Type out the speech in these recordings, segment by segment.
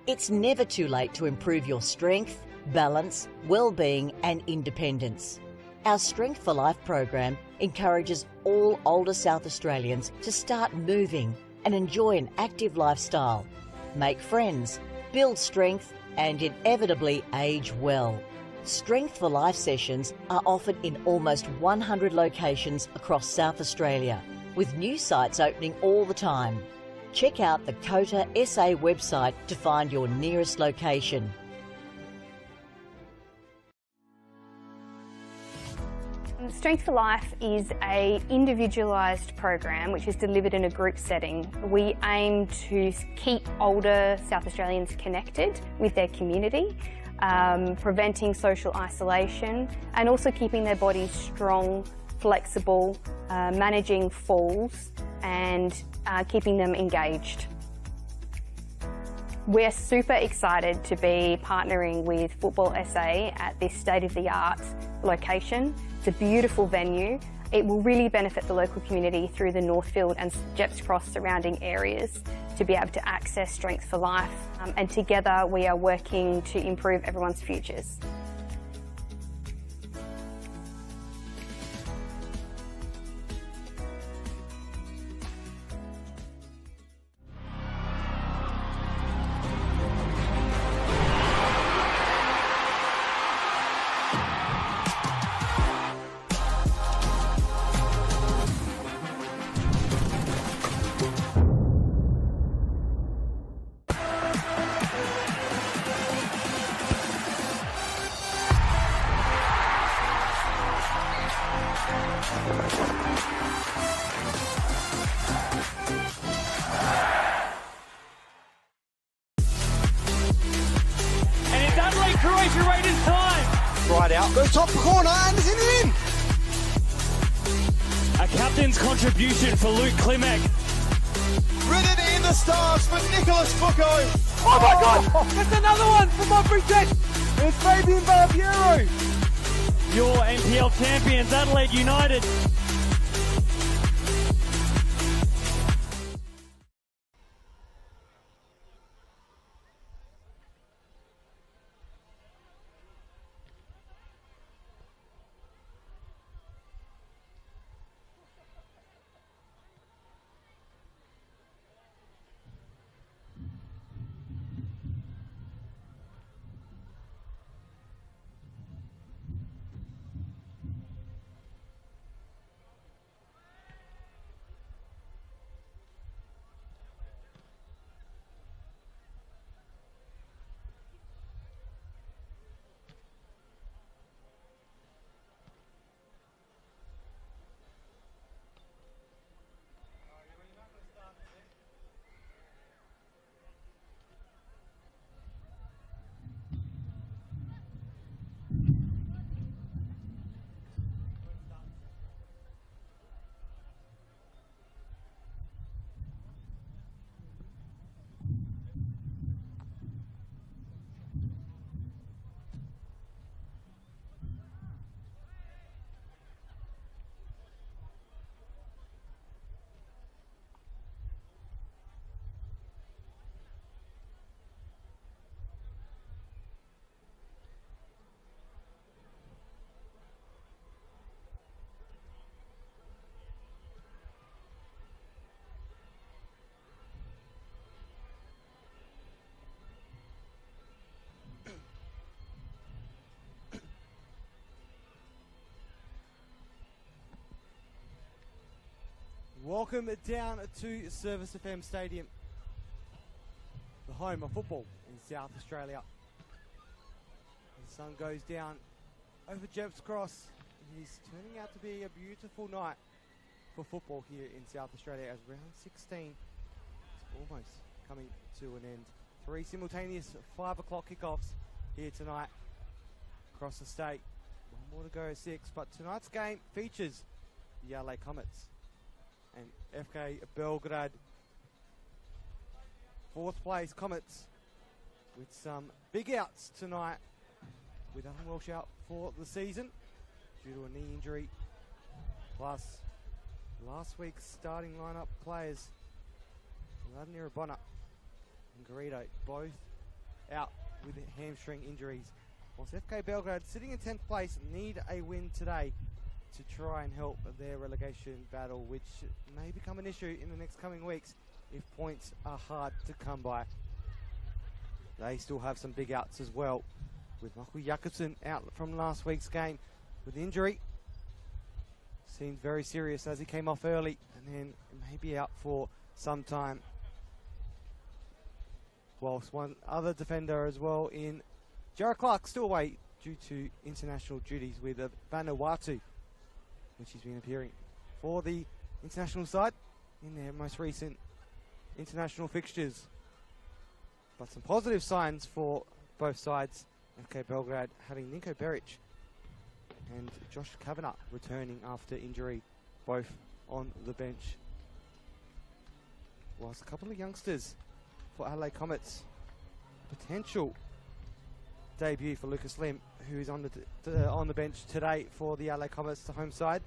It's never too late to improve your strength, balance, well-being and independence. Our Strength for Life program encourages all older South Australians to start moving and enjoy an active lifestyle, make friends, build strength and inevitably age well. Strength for Life sessions are offered in almost 100 locations across South Australia, with new sites opening all the time. Check out the COTA.SA website to find your nearest location. Strength for Life is an individualised program which is delivered in a group setting. We aim to keep older South Australians connected with their community, preventing social isolation and also keeping their bodies strong, flexible, managing falls and keeping them engaged. We're super excited to be partnering with Football SA at this state-of-the-art location. It's a beautiful venue. It will really benefit the local community through the Northfield and Jeps Cross surrounding areas to be able to access Strength for Life, and together we are working to improve everyone's futures. Croatia Raiders time. Right out, goes top corner and is in. A captain's contribution for Luke Klimek. Written in the stars for Nicholas Foucault. Oh my God! That's another one from my Bridget. It's Fabian Barbiero. Your NPL champions, Adelaide United. Welcome down to Service FM Stadium, the home of football in South Australia. The sun goes down over Jeps Cross. It is turning out to be a beautiful night for football here in South Australia as round 16 is almost coming to an end. 3 simultaneous 5 o'clock kickoffs here tonight across the state. 1 more to go, 6, but tonight's game features the Adelaide Comets and FK Belgrade. 4th place Comets with some big outs tonight, with Alan Walsh out for the season due to a knee injury, plus last week's starting lineup players Vladimir Bonner and Garrido both out with hamstring injuries. Whilst FK Belgrade, sitting in 10th place, need a win today to try and help their relegation battle, which may become an issue in the next coming weeks if points are hard to come by. They still have some big outs as well, with Michael Jakobsen out from last week's game with injury. Seemed very serious as he came off early and then may be out for some time. Whilst one other defender as well in Jarrah Clark still away due to international duties with Vanuatu, which he's been appearing for the international side in their most recent international fixtures. But some positive signs for both sides. FK Belgrade having Ninko Beric and Josh Kavanagh returning after injury, both on the bench. Whilst a couple of youngsters for Adelaide Comets, potential debut for Lucas Lim, who is on the bench today for the Adelaide Comets, the home side,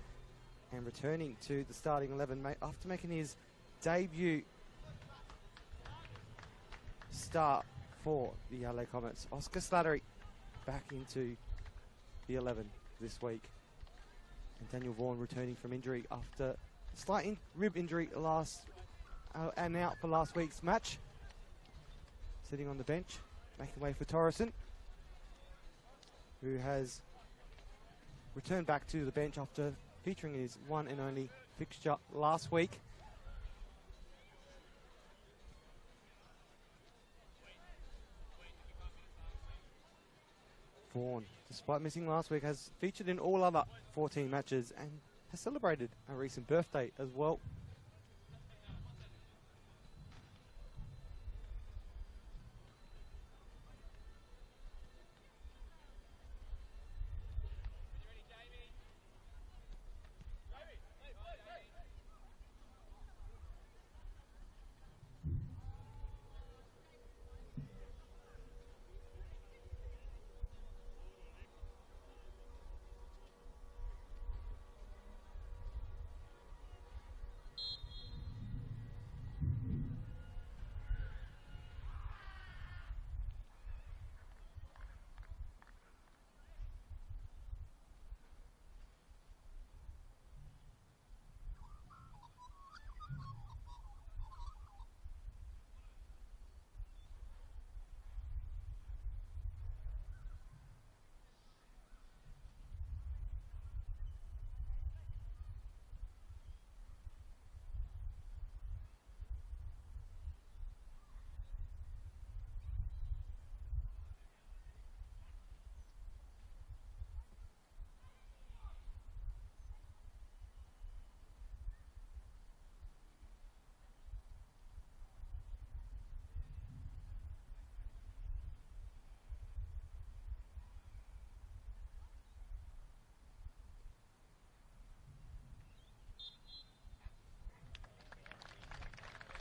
and returning to the starting 11 after making his debut start for the Adelaide Comets. Oscar Slattery back into the 11 this week, and Daniel Vaughan returning from injury after a slight rib injury and out for last week's match, sitting on the bench, making way for Torreson, who has returned back to the bench after featuring his one and only fixture last week. Vaughan, despite missing last week, has featured in all other 14 matches and has celebrated a recent birthday as well.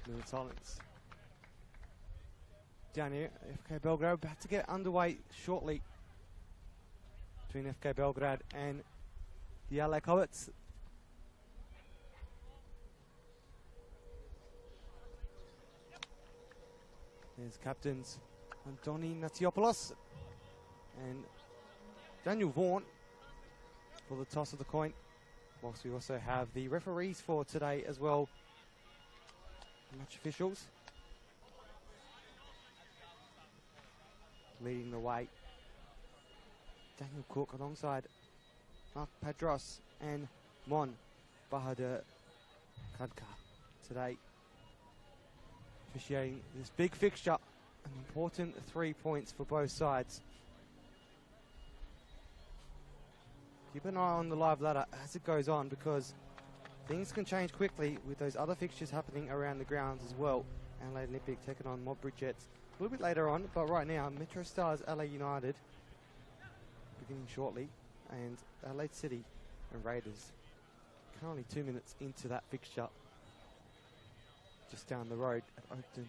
Minute silence. Down here, FK Belgrade about to get underway shortly between FK Belgrade and the LA Comets. There's captains Antoni Natiopoulos and Daniel Vaughan for the toss of the coin. Whilst we also have the referees for today as well, match officials leading the way. Daniel Cook alongside Mark Padros and Mon Bahadur Khadka today, officiating this big fixture, an important 3 points for both sides. Keep an eye on the live ladder as it goes on, because things can change quickly with those other fixtures happening around the grounds as well. Adelaide Olympic taking on Mob Bridgettes a little bit later on, but right now Metro Stars LA United beginning shortly, and Adelaide City and Raiders currently 2 minutes into that fixture just down the road at Oakton.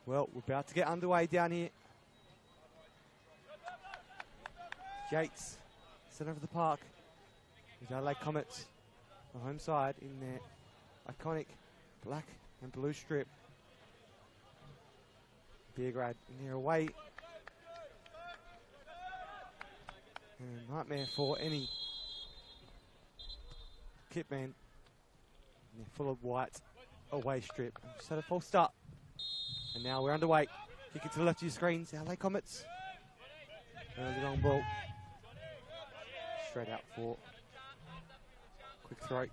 Well, we're about to get underway down here. Yates, centre of the park with Adelaide Comets, the home side in their iconic black and blue strip. Beograd in their away. And a nightmare for any kit man. And they're full of white away strip. Just had a false start. And now we're underway. Kick it to the left of your screens. LA Comets. Early long ball. Straight out for quick throw.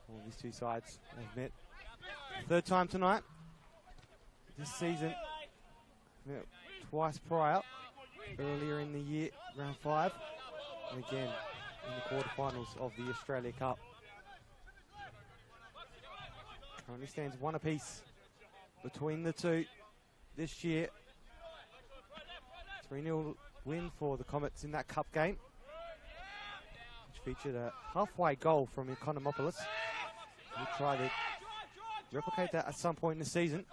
All these two sides have met. Third time tonight. This season. Twice prior. Earlier in the year, round 5. And again in the quarterfinals of the Australia Cup. Currently stands 1 apiece between the two this year. 3-0 win for the Comets in that cup game, which featured a halfway goal from Economopoulos. We'll try to replicate that at some point in the season.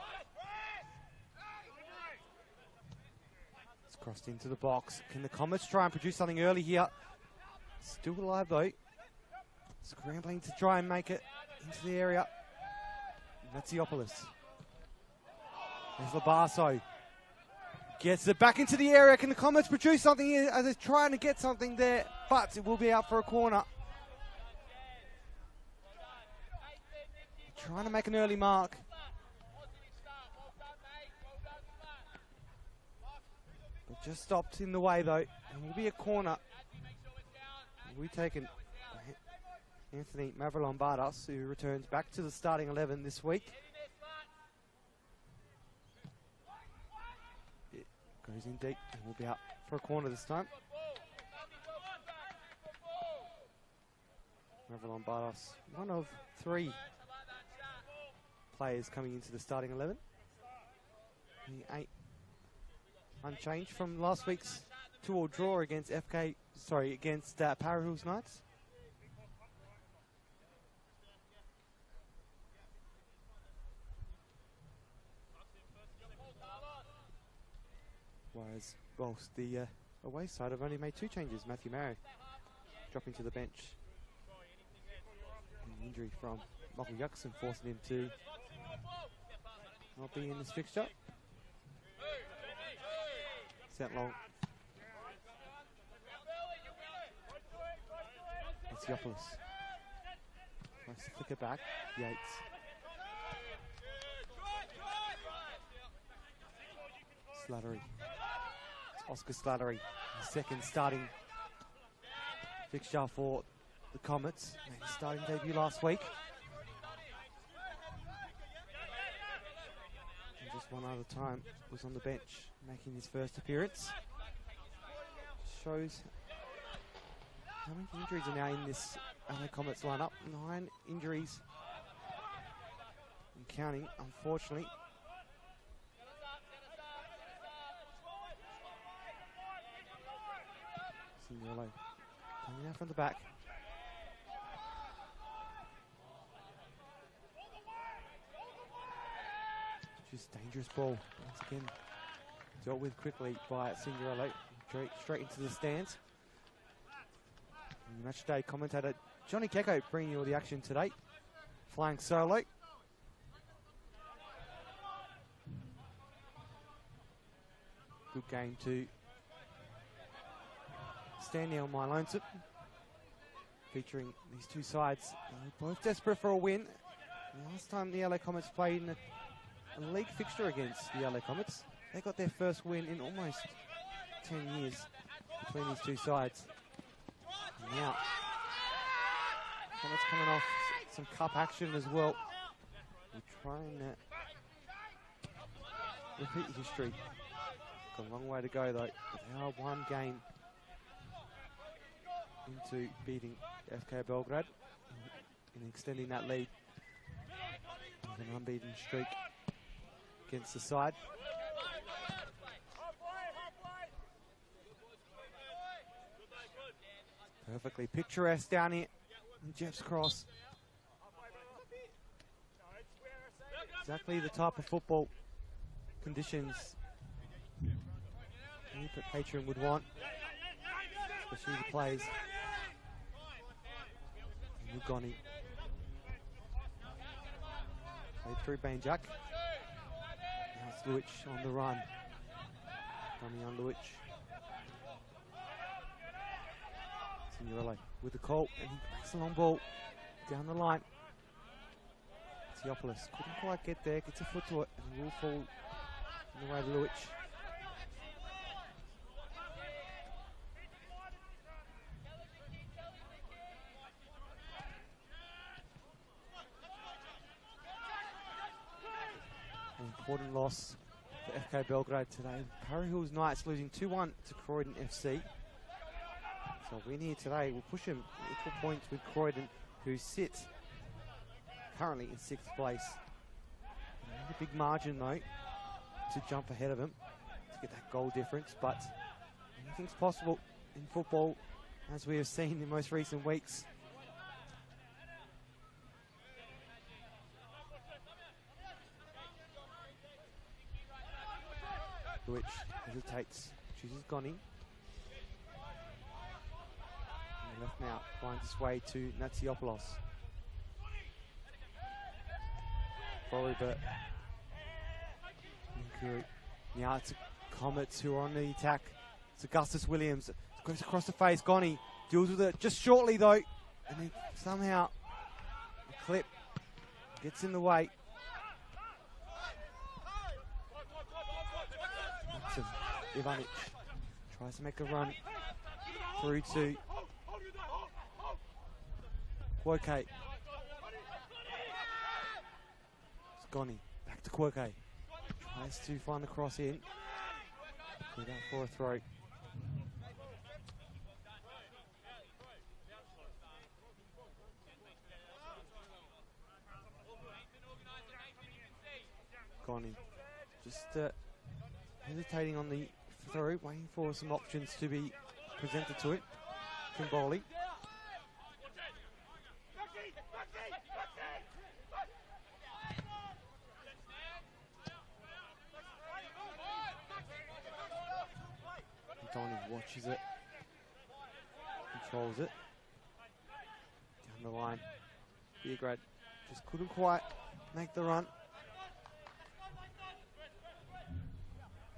It's crossed into the box. Can the Comets try and produce something early here? Still alive though. Scrambling to try and make it into the area. Matsiopoulos. There's Labasso. Gets it back into the area. Can the Comets produce something here as they're trying to get something there? But it will be out for a corner. Trying to make an early mark. It just stopped in the way though. And will be a corner. We've taken Anthony Mavro-Lombardos, who returns back to the starting 11 this week. It goes in deep and will be out for a corner this time. Mavro-Lombardos, one of 3 players coming into the starting 11. The 8 unchanged from last week's 2-2 draw against against Para Hills Knights. Whereas, whilst the away side have only made 2 changes. Matthew Marrow dropping to the bench. An injury from Michael Yuckson forcing him to not be in this fixture. Sent long. Matsiopoulos. Nice to flick it back. Yates. Slattery. It's Oscar Slattery. His second starting fixture for the Comets. Made his starting debut last week. And just one other time was on the bench, making his first appearance. Shows how many injuries are now in this LA Comets lineup. 9 injuries and counting, unfortunately. Signorello coming out from the back. Just dangerous ball. Once again, dealt with quickly by Signorello. Straight into the stands. And match day commentator Johnny Kecko bringing you all the action today. Flying solo. Good game to Stanley on my lonesome. Featuring these two sides, both desperate for a win. Last time the LA Comets played in a league fixture against the LA Comets, they got their first win in almost 10 years between these two sides. And now, Comets coming off some cup action as well. We're trying to repeat history. Got a long way to go though. They are 1 game into beating FK Belgrade and extending that lead with an unbeaten streak against the side. Perfectly picturesque down here in Jeff's Cross. Exactly the type of football conditions any patron would want. especially the players. Lugoni. Played through Banjak. Now it's Luic on the run. Coming on Luic. Signorello with the call, and he makes a long ball down the line. Theopoulos couldn't quite get there, gets a foot to it, and will fall in the way of Luic. An important loss for FK Belgrade today. Parry Hills Knights losing 2-1 to Croydon FC. So a win here today will push them equal points with Croydon, who sit currently in 6th place. A big margin though to jump ahead of them to get that goal difference, but anything's possible in football, as we have seen in most recent weeks. Which hesitates, chooses Goni. Left now, finds its way to Natsiopoulos. Forward, now it's Comets who are on the attack. It's Augustus Williams. Goes across the face. Goni deals with it just shortly though. And then somehow the clip gets in the way. Ivanic tries to make a run through to Quoke. It's Goni. Back to Quoke. Tries to find the cross in. Put that for a throw. Goni. Just hesitating on the throw, waiting for some options to be presented to it. Kimboli. Donnie watches it, controls it, down the line. Beograd just couldn't quite make the run.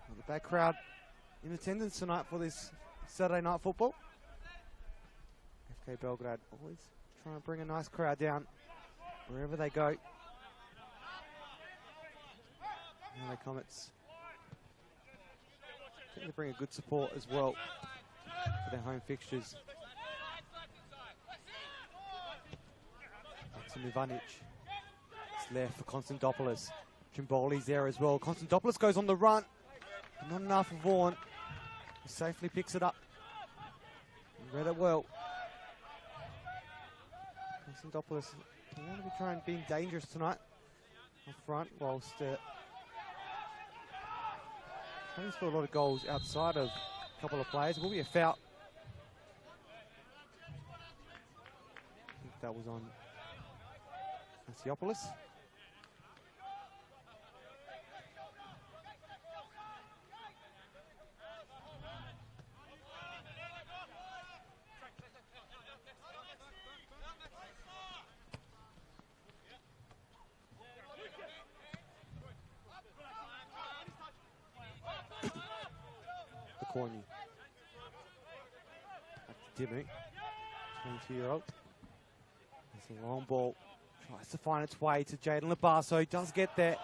Not a bad crowd in attendance tonight for this Saturday night football. FK Belgrade always trying to bring a nice crowd down wherever they go. Now the Comets, I think they bring a good support as well for their home fixtures. Maxim Ivanic. It's left for Konstantopoulos. Kimboli's there as well. Konstantopoulos goes on the run. Not enough for Vaughan. He safely picks it up. He read it well. Konstantopoulos, you want to be trying to be dangerous tonight up front, whilst trying to score a lot of goals outside of a couple of players. It will be a foul. I think that was on Natsiopoulos. Corny. Back to Dimmu, 22-year-old. It's a long ball. Tries to find its way to Jaden Labasso. Does get there.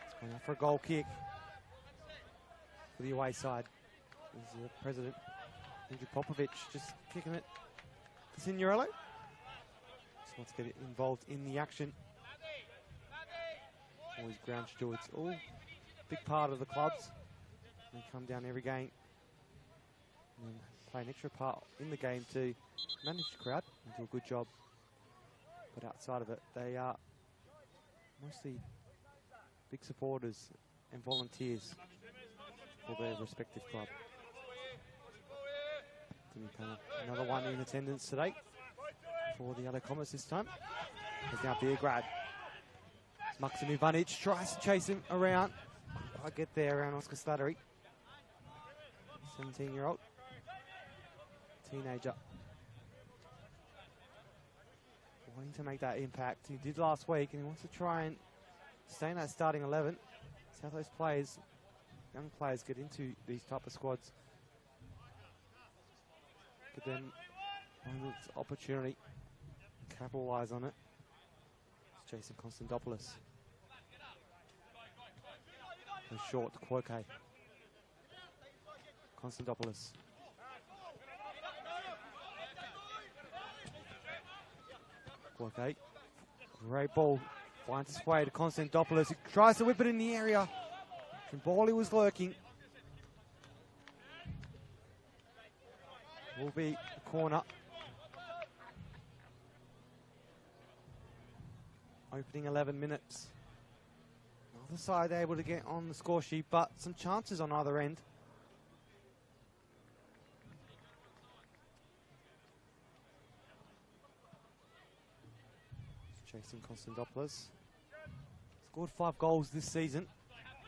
It's going out for a goal kick for the away side. There's the president, Andrew Popovic, just kicking it to Signorello. Just wants to get involved in the action. Always ground stewards, all big part of the clubs. They come down every game and play an extra part in the game to manage the crowd and do a good job. But outside of it, they are mostly big supporters and volunteers for their respective club. Another one in attendance today for the other Comets this time. There's now Beograd. Maxim Ivanic tries to chase him around. I get there around Oscar Slattery. 17-year-old. Teenager. Wanting to make that impact. He did last week, and he wants to try and stay in that starting 11. See how those players, young players, get into these type of squads. Give them one opportunity. Capitalise on it. It's Jason Konstantopoulos. Goes short to Kwoke. Konstantopoulos. Kwoke. Great ball. Finds its way to Konstantopoulos. He tries to whip it in the area. Trimboli was lurking. Will be a corner. Opening 11 minutes. Other side able to get on the score sheet, but some chances on either end. Jason Konstantopoulos. Scored 5 goals this season.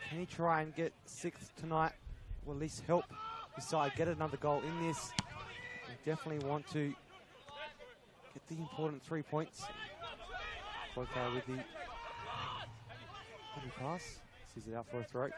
Can he try and get 6th tonight? Or at least help his side get another goal in this. We definitely want to get the important 3 points. Okay with the pass. Sees it out for a throw.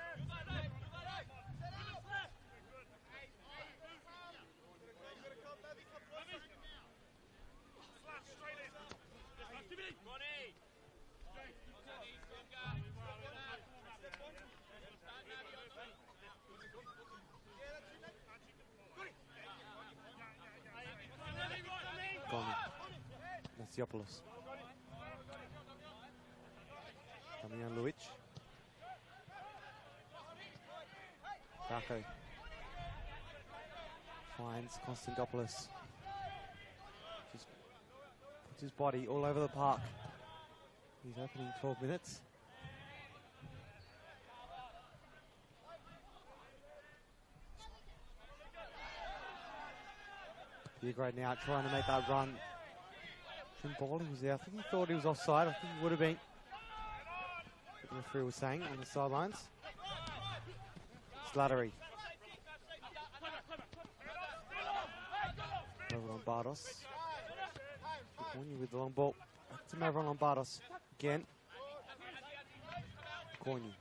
Matsiopoulos. Damian Luic. Darko. Finds Konstantopoulos. Just puts his body all over the park. He's opening 12 minutes. Beograd now trying to make that run. Trimboli was there. I think he thought he was offside. I think he would have been. The referee was saying on the sidelines. Slattery. Over Lombardos. Corny with the long ball. Back to Mavron Lombardos. Again. Corny.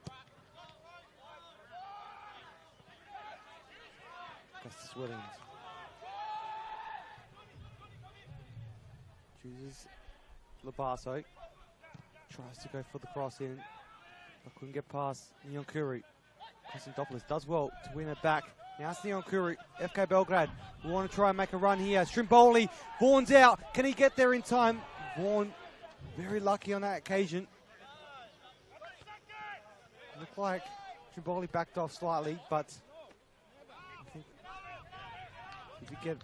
Justice Williams. Chooses Labasso. Tries to go for the cross in. But couldn't get past Nyonkuru. Konstantopoulos does well to win it back. Now it's Nyonkuru. FK Belgrade. We want to try and make a run here. Trimboli. Vaughan's out. Can he get there in time? Vaughan very lucky on that occasion. Looked like Trimboli backed off slightly, but I think if you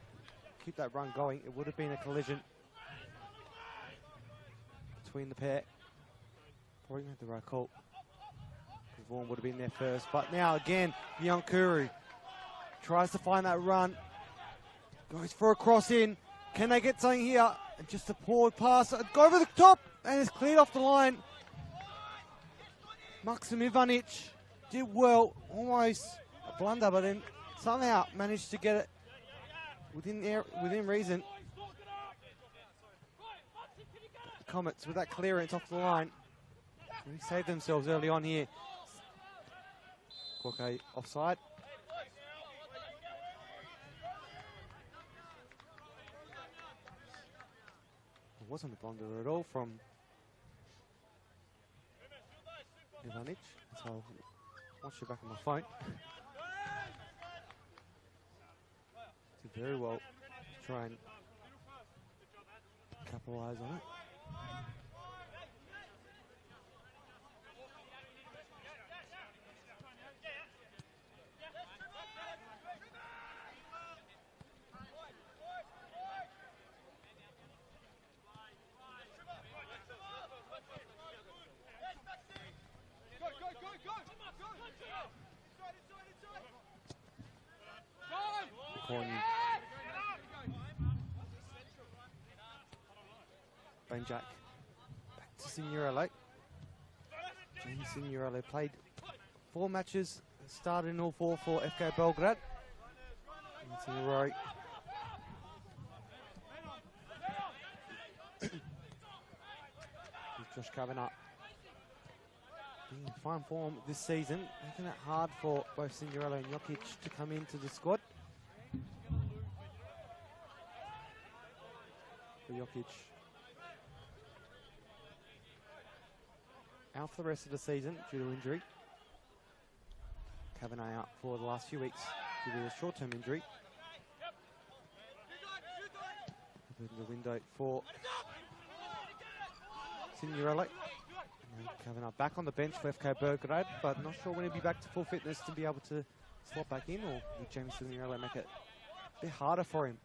keep that run going, it would have been a collision between the pair. Probably made the right call. Vaughan would have been there first, but now again, Nyonkuru tries to find that run. Goes for a cross in. Can they get something here? And just a poor pass. Go over the top, and it's cleared off the line. Maksim Ivanic did well, almost a blunder, but then somehow managed to get it within reason. The Comets with that clearance off the line. They saved themselves early on here. Kwoke offside. It wasn't a blunder at all from Ivanic, so I'll watch it back on my phone. Did very well to try and capitalise on it. Jack back to Signorello. James Signorello played 4 matches started in all 4 for FK Belgrade. That's in a row. Josh Kavanagh being in fine form this season, making it hard for both Signorello and Jokic to come into the squad. For Jokic out for the rest of the season due to injury. Kavanagh out for the last few weeks due to a short-term injury. Open the window for Signorello. Kavanagh back on the bench for FK Beograd, but not sure when he'll be back to full fitness to be able to slot back in, or will James Signorello make it a bit harder for him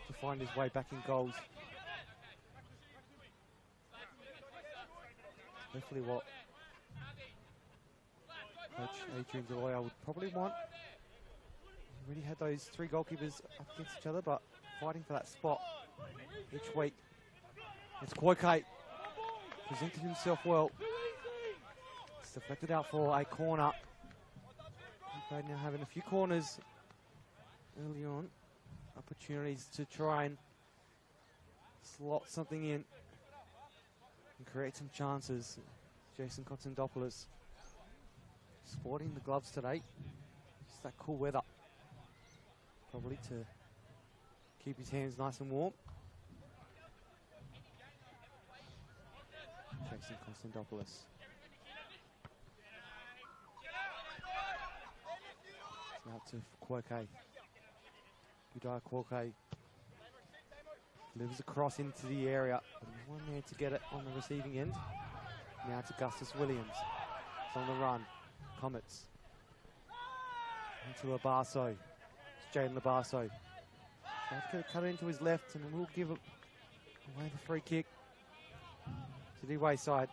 to find his way back in goals? Hopefully what Coach Adrian Deloya would probably want. He already had those 3 goalkeepers up against each other, but fighting for that spot each week. It's Koike. Presented himself well. It's deflected out for a corner. Belgrade now having a few corners early on. Opportunities to try and slot something in and create some chances. Jason Konstantopoulos sporting the gloves today. Just that cool weather. Probably to keep his hands nice and warm. Jason Konstantopoulos. Out to Koike. Udai Koike delivers across into the area. One there to get it on the receiving end. Now to Augustus Williams. It's on the run. Comets. Into Labasso. It's Jaden Labasso. Going to cut it into his left and we'll give away the free kick to the away side.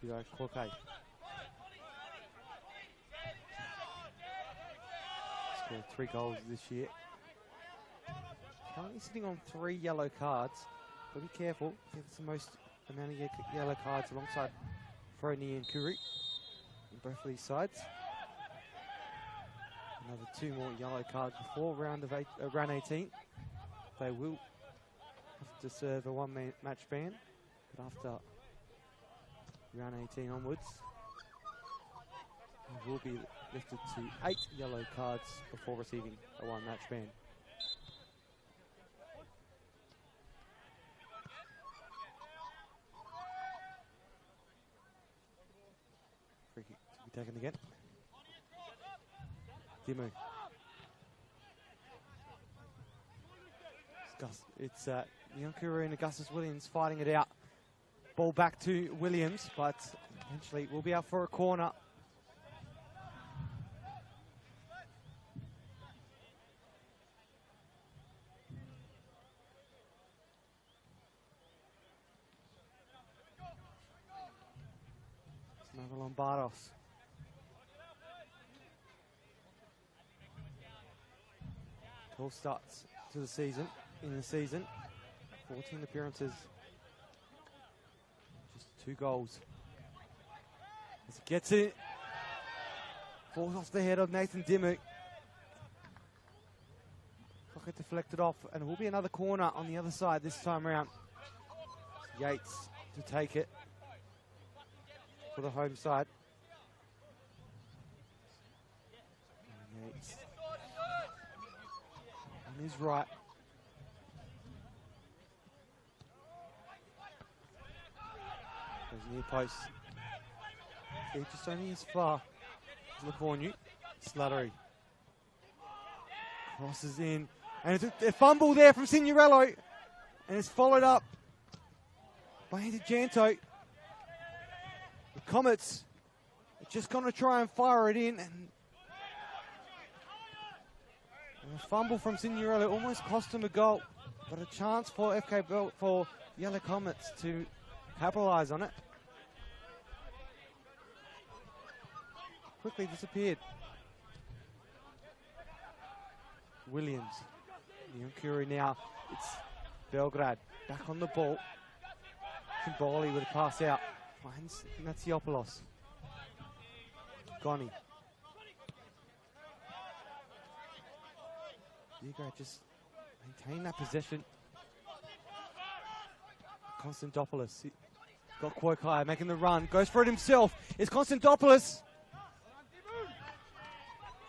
Koike. Scored 3 goals this year. Currently sitting on 3 yellow cards. But be careful, it's the most amount of yellow cards alongside Frony and Kuri on both of these sides. Another 2 more yellow cards before round 18. They will have to serve a 1-man match ban, but after round 18 onwards, they will be lifted to 8 yellow cards before receiving a 1-match ban. Free kick to be taken again. Dimu. It's Nyankuru and Augustus Williams fighting it out. Ball back to Williams, but eventually we'll be out for a corner. It's another Lombardos. Starts to the season, 14 appearances, just 2 goals. As he gets it, falls off the head of Nathan Dimmock. Pocket deflected off, and it will be another corner on the other side this time around. Yates to take it for the home side. Yates. On his right. Goes near post. He just only as far as Lacornu. Slattery. Crosses in. And it's a fumble there from Signorello. And it's followed up by Andy Janto. The Comets are just going to try and fire it in. And a fumble from Signorello almost cost him a goal, but a chance for for Yellow Comets to capitalise on it. Quickly disappeared. Williams. Nyankuru now It's Belgrade back on the ball. Kimbali with a pass out. Finds Ignatsiopoulos. Goni. Beograd just maintain that possession. Konstantopoulos got Kwokai making the run. Goes for it himself. It's Konstantopoulos.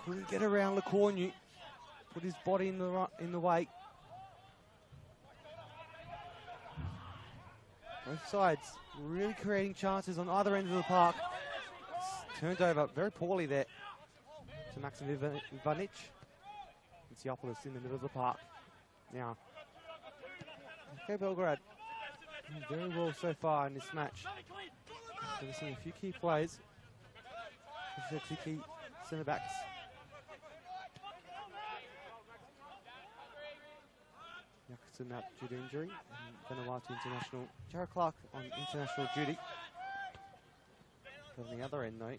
Couldn't get around Lecornu. Put his body in the way. Both sides really creating chances on either end of the park. It's turned over very poorly there to Maxim Ivanic. Ignatsiopoulos in the middle of the park. Now, okay, Belgrade doing very well so far in this match. We've seen a few key players. Two key centre backs. Yakutsun out due to injury, and Vanuatu international Jared Clark on international duty. But on the other end, though,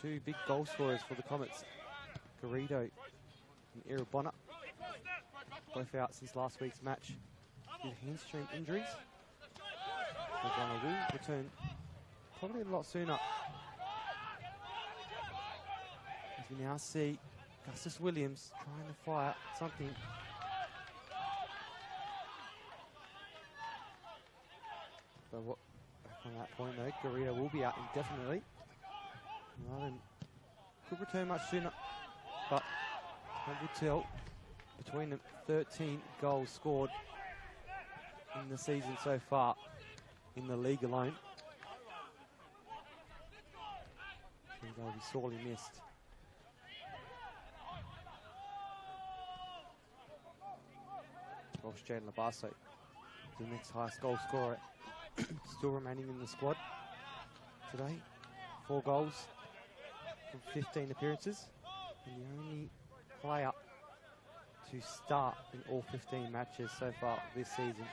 two big goal scorers for the Comets, Garrido and Irabona, both out since last week's match with hamstring injuries. Irabona will return probably a lot sooner. As we now see Gustus Williams trying to fire something. So back on that point though, Garrido will be out indefinitely. Well, could return much sooner, but I will tell between them 13 goals scored in the season so far in the league alone. And they'll be sorely missed. Welsh Jaden Labasso, the next highest goal scorer, still remaining in the squad today. 4 goals from 15 appearances, and the only player to start in all 15 matches so far this season.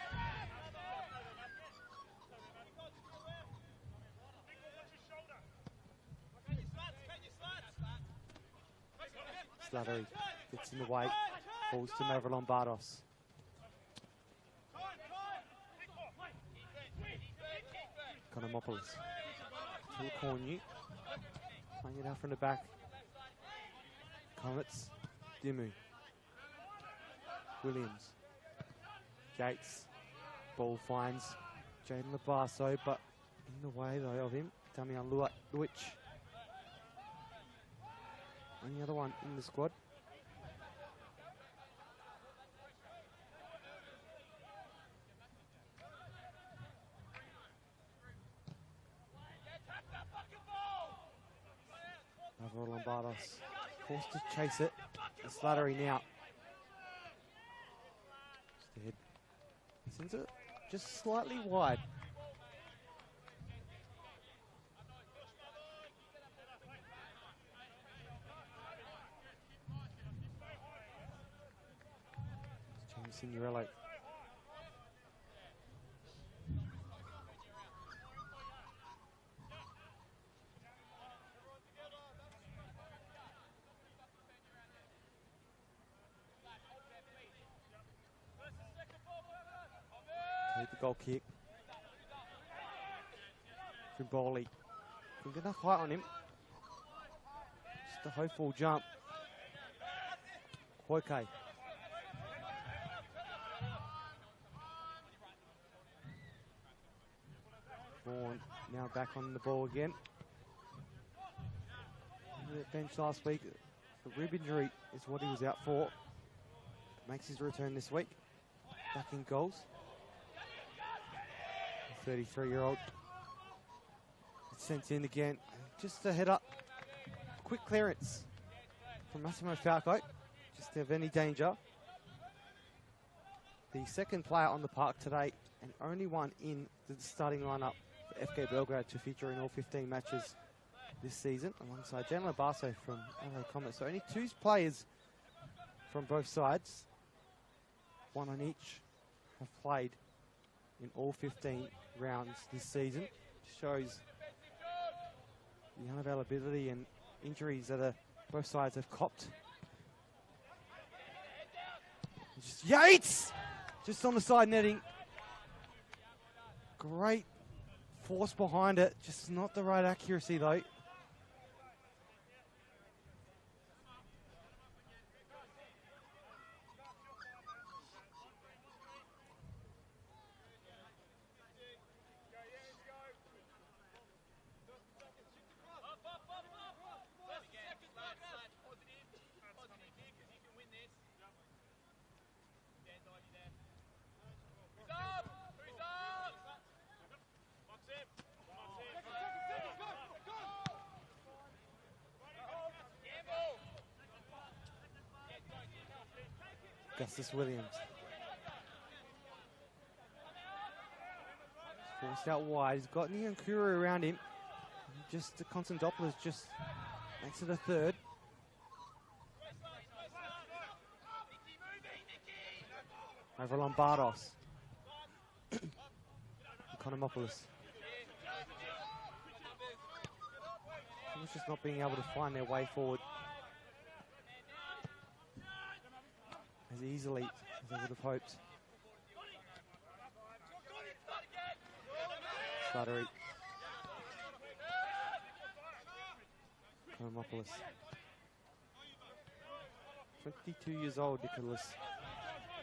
Slattery gets in the way, falls to Mavrolambardos. Konomopoulos to Lecornu, playing it out from the back. Comets, Dimu, Williams, Gates, ball finds Jaden Labasso, but in the way though of him, Damian Luic. Only other one in the squad. Mavrolambardos forced to chase it. And Slattery now. Just ahead. Sends it just slightly wide. Signorello. Take the goal kick. Kimbali. Can get enough height on him. Just a hopeful jump. Kwokai. Vaughan now back on the ball again. Bench last week, the rib injury is what he was out for. Makes his return this week. Back in goals. The 33-year-old. Sent in again. Just a head up. Quick clearance from Massimo Falco. Just to have any danger. The second player on the park today and only one in the starting lineup for FK Belgrade to feature in all 15 matches this season, alongside Jaden Labasso from Adelaide Comets. So only 2 players from both sides, one on each, have played in all 15 rounds this season. Shows the unavailability and injuries that both sides have copped. Just Yates! just on the side netting. Great force behind it, just not the right accuracy though. Augustus Williams. Forced out wide. He's got Nyankuru around him. Just the Constantopoulos just makes it a third. Over Lombardos. Economopoulos. Just not being able to find their way forward as easily as they would have hoped. Slattery. Economopoulos. 22 years old, Nicholas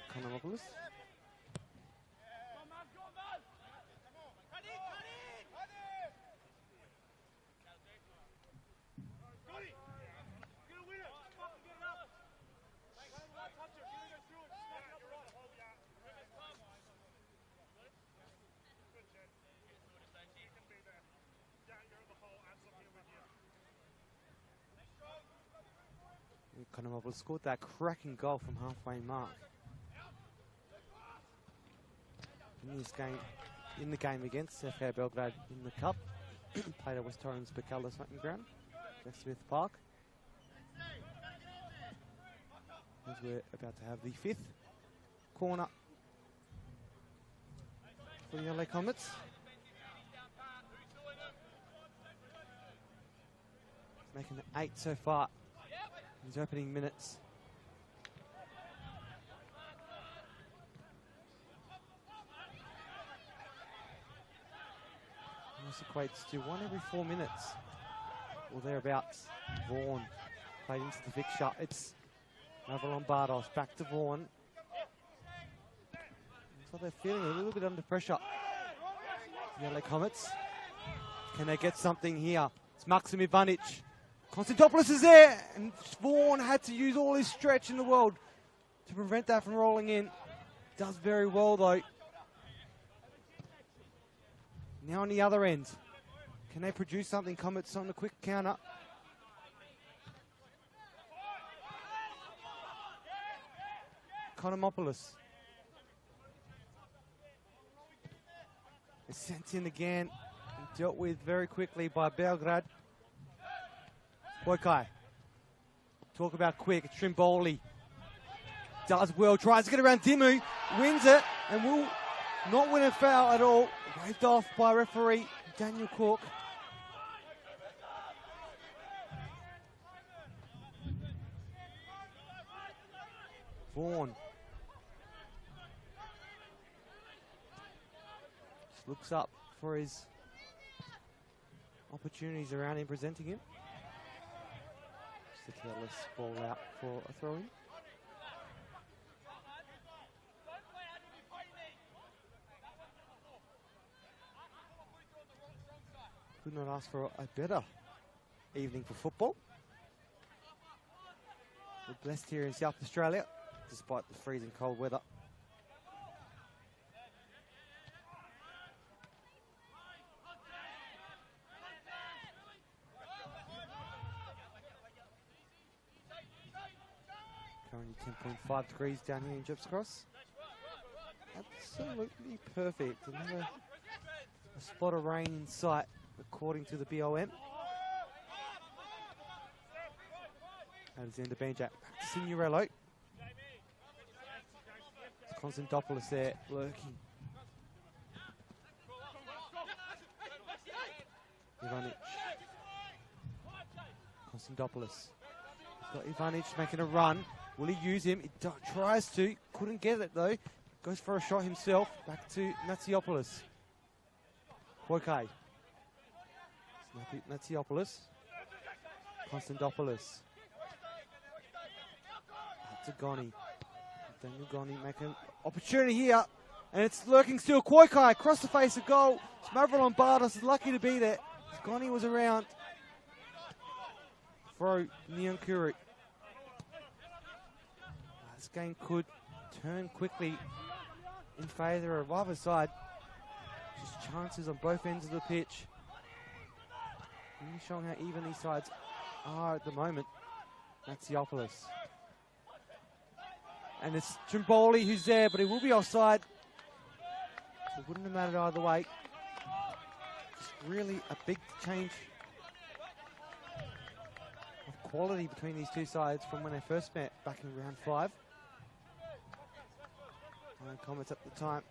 Economopoulos. Economopoulos scored that cracking goal from halfway mark. In this game, in the game against FK Belgrade in the Cup, played at West Torrens Bacalus hunting ground, Jeff Smith Park. As we're about to have the fifth corner for the LA Comets. Making it 8 so far. His opening minutes. This equates to 1 every 4 minutes or thereabouts. Vaughan played into the fixture. It's over Lombardos, back to Vaughan. So they're feeling a little bit under pressure. The LA Comets. Can they get something here? It's Maxim Ivanic. Constantopoulos is there, and Vaughan had to use all his stretch in the world to prevent that from rolling in. Does very well though. Now on the other end, can they produce something? Comets on the quick counter. Economopoulos is sent in again and dealt with very quickly by Beograd. Boykai. Talk about quick. Trimboli does well. Tries to get around Dimu. Wins it and will not win a foul at all. Waved off by referee Daniel Cork. Vaughan. Just looks up for his opportunities around him, presenting him. The careless ball out for a throw-in. Could not ask for a better evening for football. We're blessed here in South Australia, despite the freezing cold weather. Currently 10.5 degrees down here in Jeps Cross. Absolutely perfect. Another a spot of rain in sight, according to the BOM. Alexander Banjak back to Signorello. Constantopoulos there lurking. Ivanic. Constantopoulos. Got Ivanic making a run. Will he use him? He tries to. Couldn't get it though. Goes for a shot himself. Back to Natsiopoulos. Koike. Natsiopoulos. Konstantopoulos. Up to Goni. Daniel Goni making an opportunity here. And it's lurking still. Koike across the face of goal. Smavril Bardos is lucky to be there. Goni was around. Throw Nyankuru. This game could turn quickly in favour of either side. Just chances on both ends of the pitch. Really showing how even these sides are at the moment. Natsiopoulos. And it's Trimboli who's there, but he will be offside. So it wouldn't have mattered either way. Just really a big change of quality between these two sides from when they first met back in round 5. And Comets at the time.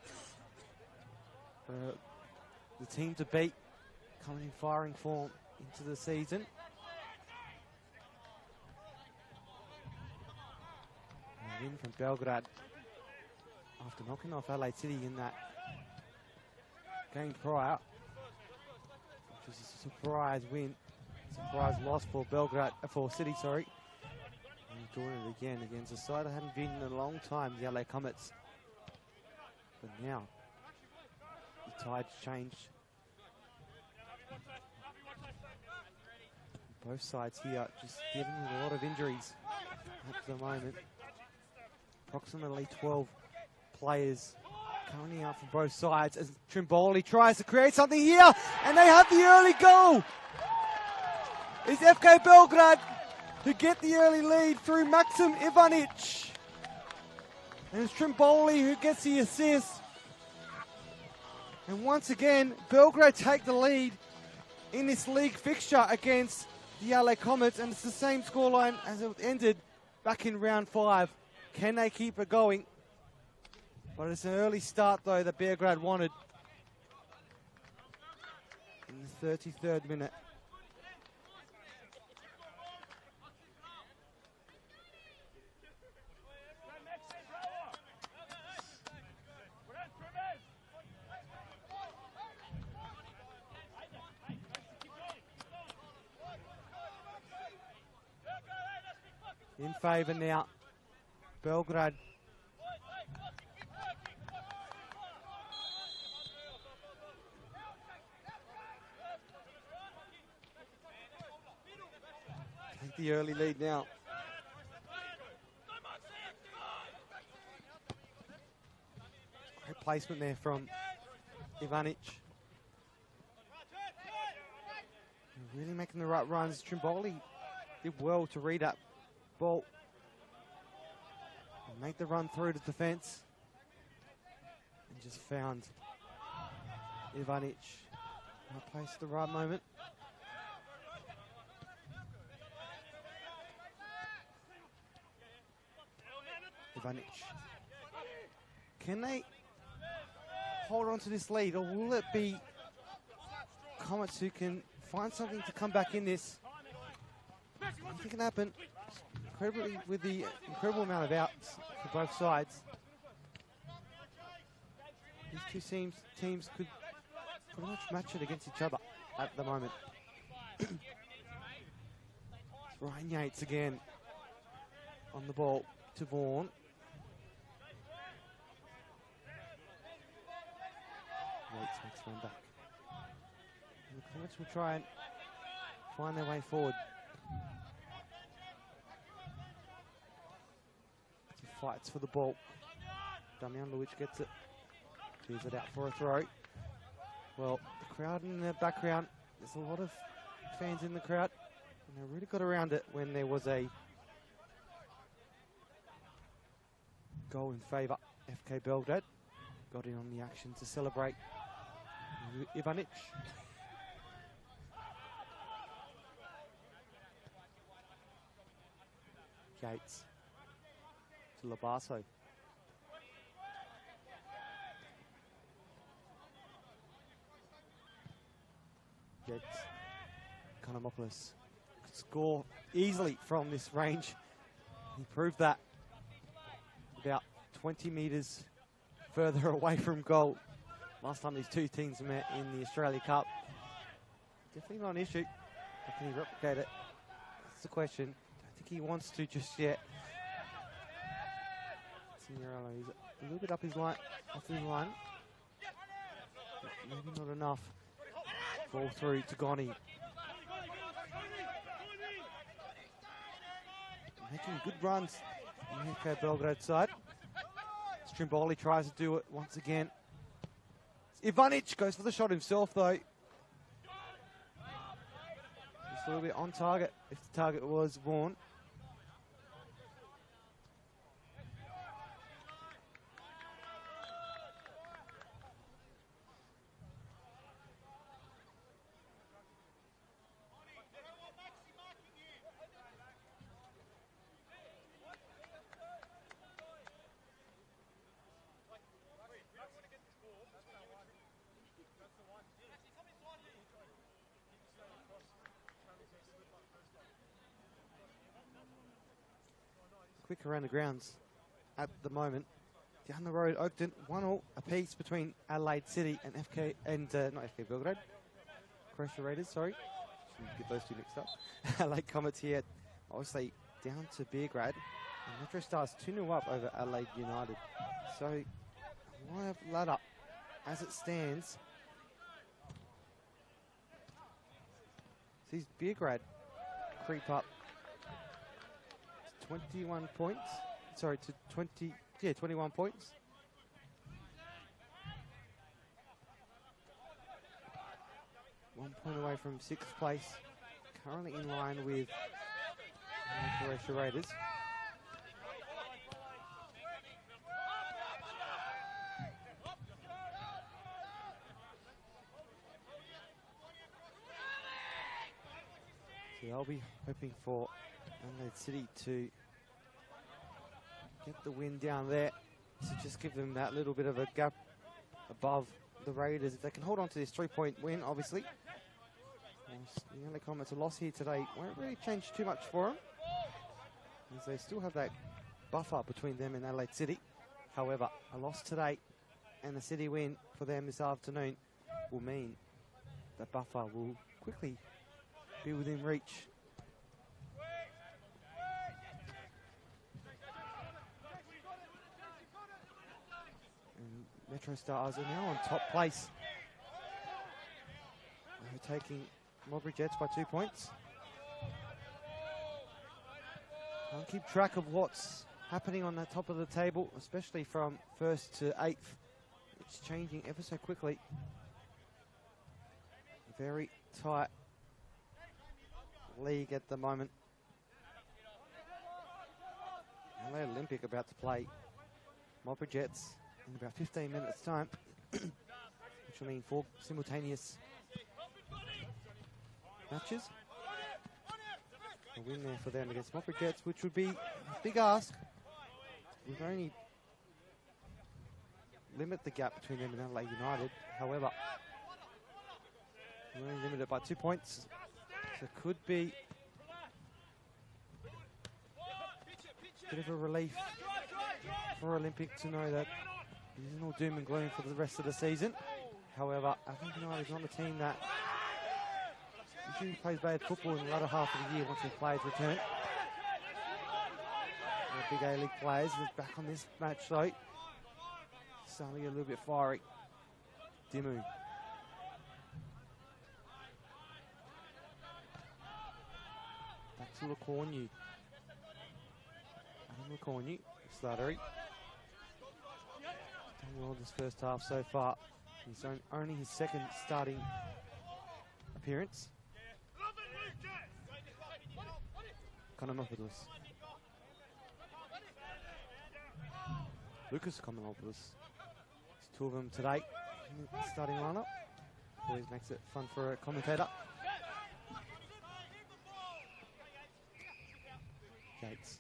The team to beat, coming in firing form into the season. And in from Belgrade after knocking off Adelaide City in that game prior, which was a surprise win, surprise loss for Belgrade, for City, sorry. And doing it again against a side I hadn't been in a long time, the LA Comets. But now, the tide's changed. Both sides here just dealing with a lot of injuries at the moment. Approximately 12 players currently out from both sides as Trimboli tries to create something here, and they have the early goal. It's FK Belgrade who get the early lead through Maxim Ivanic. And it's Trimboli who gets the assist. And once again, Belgrade take the lead in this league fixture against the LA Comets, and it's the same scoreline as it ended back in round 5. Can they keep it going? But it's an early start, though, that Beograd wanted. In the 33rd minute. In favour now, Belgrade. Take the early lead now. Great placement there from Ivanic. Really making the right runs. Trimboli did well to read that ball and make the run through to defence, and just found Ivanic right place at the right moment. Ivanic, can they hold on to this lead, or will it be Comets who can find something to come back in this? I think it can happen. Incredibly, with the incredible amount of outs for both sides, these two teams could pretty much match it against each other at the moment. Ryan Yates again on the ball to Vaughan. Yates makes one back. And the Comets will try and find their way forward. Fights for the ball. Damian Luic gets it. Clears it out for a throw. Well, the crowd in the background, there's a lot of fans in the crowd, and they really got around it when there was a goal in favour. FK Belgrade got in on the action to celebrate. Ivanic. Yates. Labasso. Yates. Kanamopoulos could score easily from this range. He proved that about 20 metres further away from goal. Last time these two teams met in the Australia Cup. Definitely not an issue. How can he replicate it? That's the question. I don't think he wants to just yet. Signorello, he's a little bit up his line, off his line. Maybe not enough. Ball through to Goni. Making good runs on the FK Belgrade side. Strimboli tries to do it once again. Ivanic goes for the shot himself though. Just a little bit on target if the target was Vaughan. Quick around the grounds at the moment. Down the road, Oakton 1-1 apiece between Adelaide City and FK and not FK Beograd. Croatia Raiders, sorry. Shouldn't get those two mixed up. Adelaide Comets here, obviously down to Beograd. And Metro Stars 2-0 up over Adelaide United. So a lot of ladder as it stands. Sees Beograd creep up. 21 points. Sorry, to 21 points. One point away from 6th place. Currently in line with the Croatia Raiders. So they'll be hoping for Adelaide City to get the win down there, to just give them that little bit of a gap above the Raiders. If they can hold on to this 3-point win, obviously. The only Comets a loss here today won't really change too much for them, as they still have that buffer between them and Adelaide City. However, a loss today and a City win for them this afternoon will mean that buffer will quickly be within reach. Metro Stars are now on top place, overtaking Modbury Jets by 2 points. I'll keep track of what's happening on the top of the table, especially from 1st to 8th. It's changing ever so quickly. Very tight league at the moment. Adelaide Olympic about to play Modbury Jets in about 15 minutes time, which will mean 4 simultaneous matches. A win there for them against Modbury Jets, which would be a big ask. We've only limit the gap between them and Adelaide United. However, we're only limited by 2 points, so it could be a bit of a relief for Olympic to know that it isn't all doom and gloom for the rest of the season. However, I think United is not a team that usually plays bad football in the latter half of the year once their players return. Our big A-League players is back on this match though. Starting to get a little bit fiery. Dimu. Back to Lacornu. Adam Lacornu, Slattery. Done well this first half so far. He's only his second starting appearance. Konomopoulos. Lucas Konomopoulos. There's 2 of them today in the starting lineup. Always makes it fun for a commentator. Gates.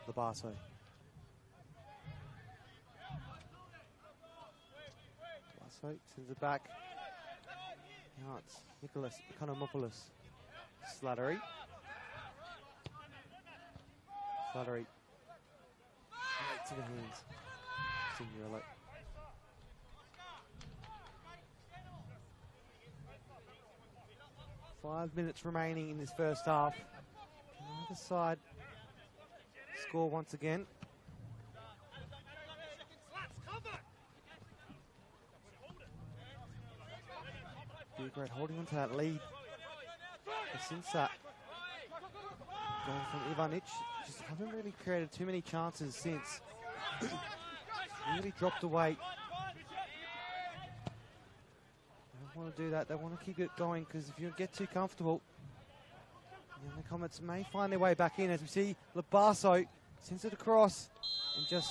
Labasso. Labasso Barso sends it back. Now it's Nicholas Economopoulos. Slattery. Slattery. Right to the hands. Signorello. 5 minutes remaining in this first half. Can either side score once again? Beograd holding on to that lead. But since that goal from Ivanic, just haven't really created too many chances since. Really dropped away. They don't want to do that. They want to keep it going, because if you get too comfortable, then the Comets may find their way back in. As we see, Labasso sends it across and just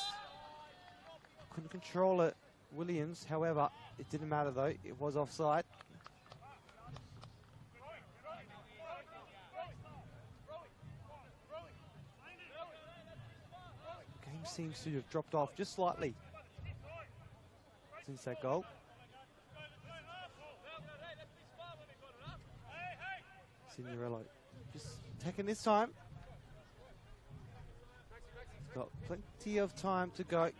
couldn't control it. Williams, however, it didn't matter though. It was offside. Game seems to have dropped off just slightly since that goal. Signorello just taking this time. Got plenty of time to go in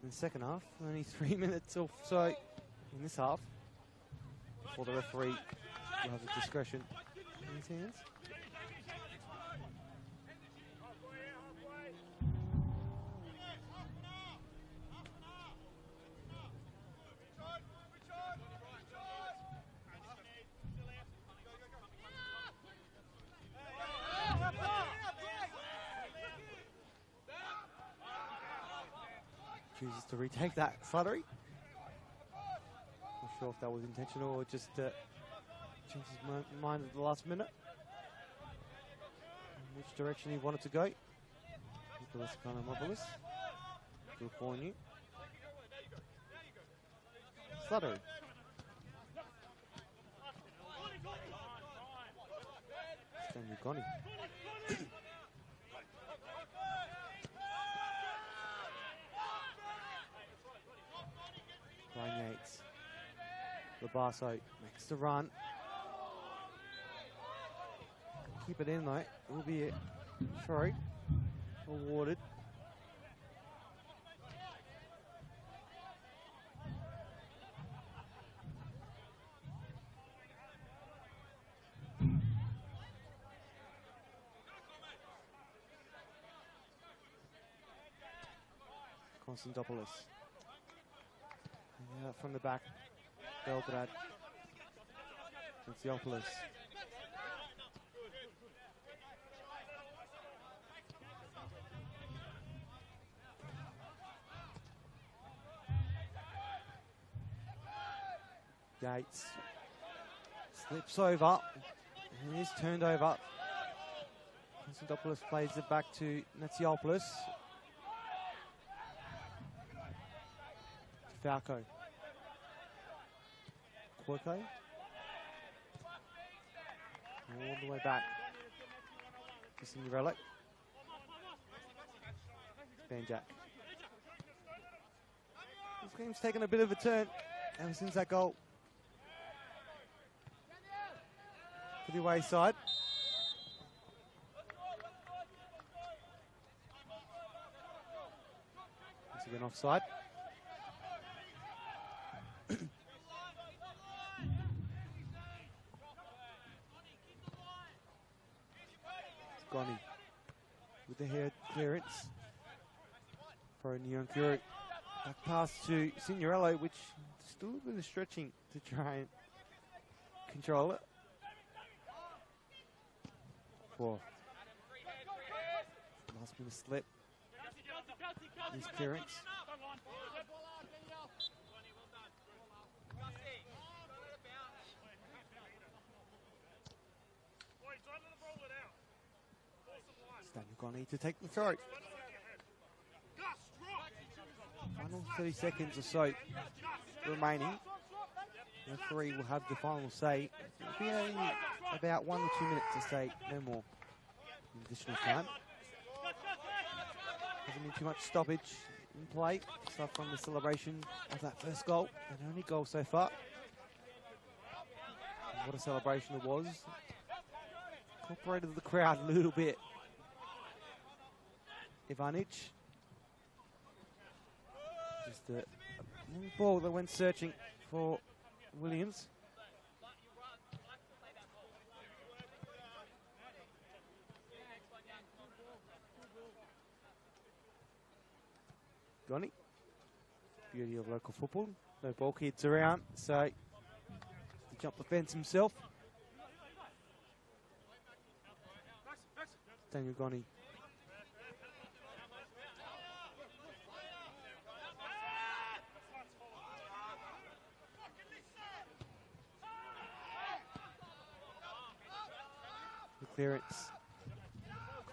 the second half. Only 3 minutes or so in this half before the referee will have the discretion in his hands. Chooses to retake that Slattery. Not sure if that was intentional or just changed his mind at the last minute. In which direction he wanted to go. Nicholas Economopoulos. To a you. Slattery. Stanley Goni. Ryan Yates. Labasso makes the run. Keep it in though. It will be a throw awarded. Konstantopoulos. From the back, Belgrade. Konstantopoulos. Yates slips over and is turned over. Konstantopoulos plays it back to Natsiopoulos. Falco. Quirko. All the way back to Signorello. Banjak. This game's taken a bit of a turn ever since that goal. To the away side. Once again offside. Goni with the head clearance for Nyonkuru. Back pass to Signorello, which still a bit of stretching to try and control it. Whoa. Last minute slip. His clearance. Goni to take the throw. Final 30 seconds or so remaining. The referee will have the final say. It'll be only about 1 or 2 minutes to say, no more additional time. Hasn't been too much stoppage in play, aside from the celebration of that first goal, and only goal so far. And what a celebration it was. Incorporated the crowd a little bit. Ivanic. Just a long ball that went searching for Williams. Gonny. Beauty of local football. No ball kids around, so to jump the fence himself. Daniel Gonny. The clearance.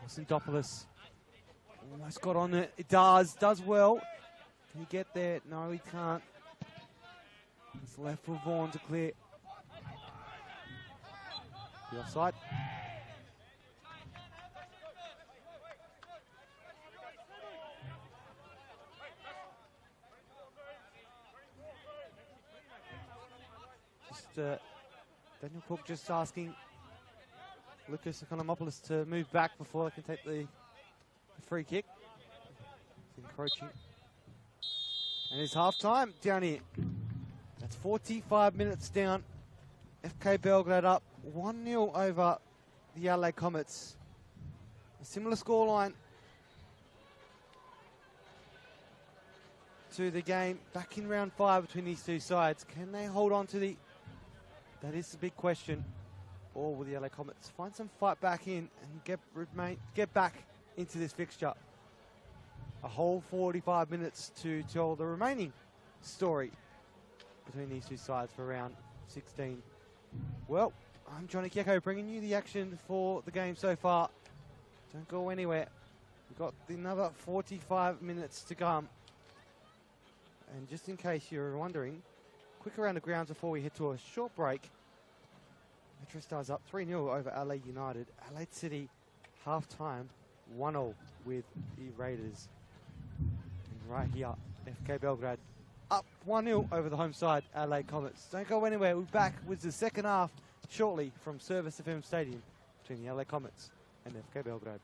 Konstantopoulos almost got on it. It does well. Can he get there? No, he can't. It's left for Vaughan to clear. The offside. Just Daniel Cook just asking Lucas Economopoulos to move back before they can take the free kick. He's encroaching. And it's half time down here. That's 45 minutes down. FK Belgrade up 1-0 over the Adelaide Comets. A similar scoreline to the game back in round 5 between these two sides. Can they hold on to the... That is the big question. Or will the Adelaide Comets find some fight back in and get back into this fixture? A whole 45 minutes to tell the remaining story between these two sides for round 16. Well, I'm Johnny Keko bringing you the action for the game so far. Don't go anywhere. We've got another 45 minutes to come. And just in case you're wondering, quick around the grounds before we head to a short break. Metro Stars up 3-0 over Adelaide United. Adelaide City half-time 1-0 with the Raiders. And right here, FK Belgrade up 1-0 over the home side, Adelaide Comets. Don't go anywhere. We're back with the second half shortly from Service FM Stadium between the Adelaide Comets and FK Belgrade.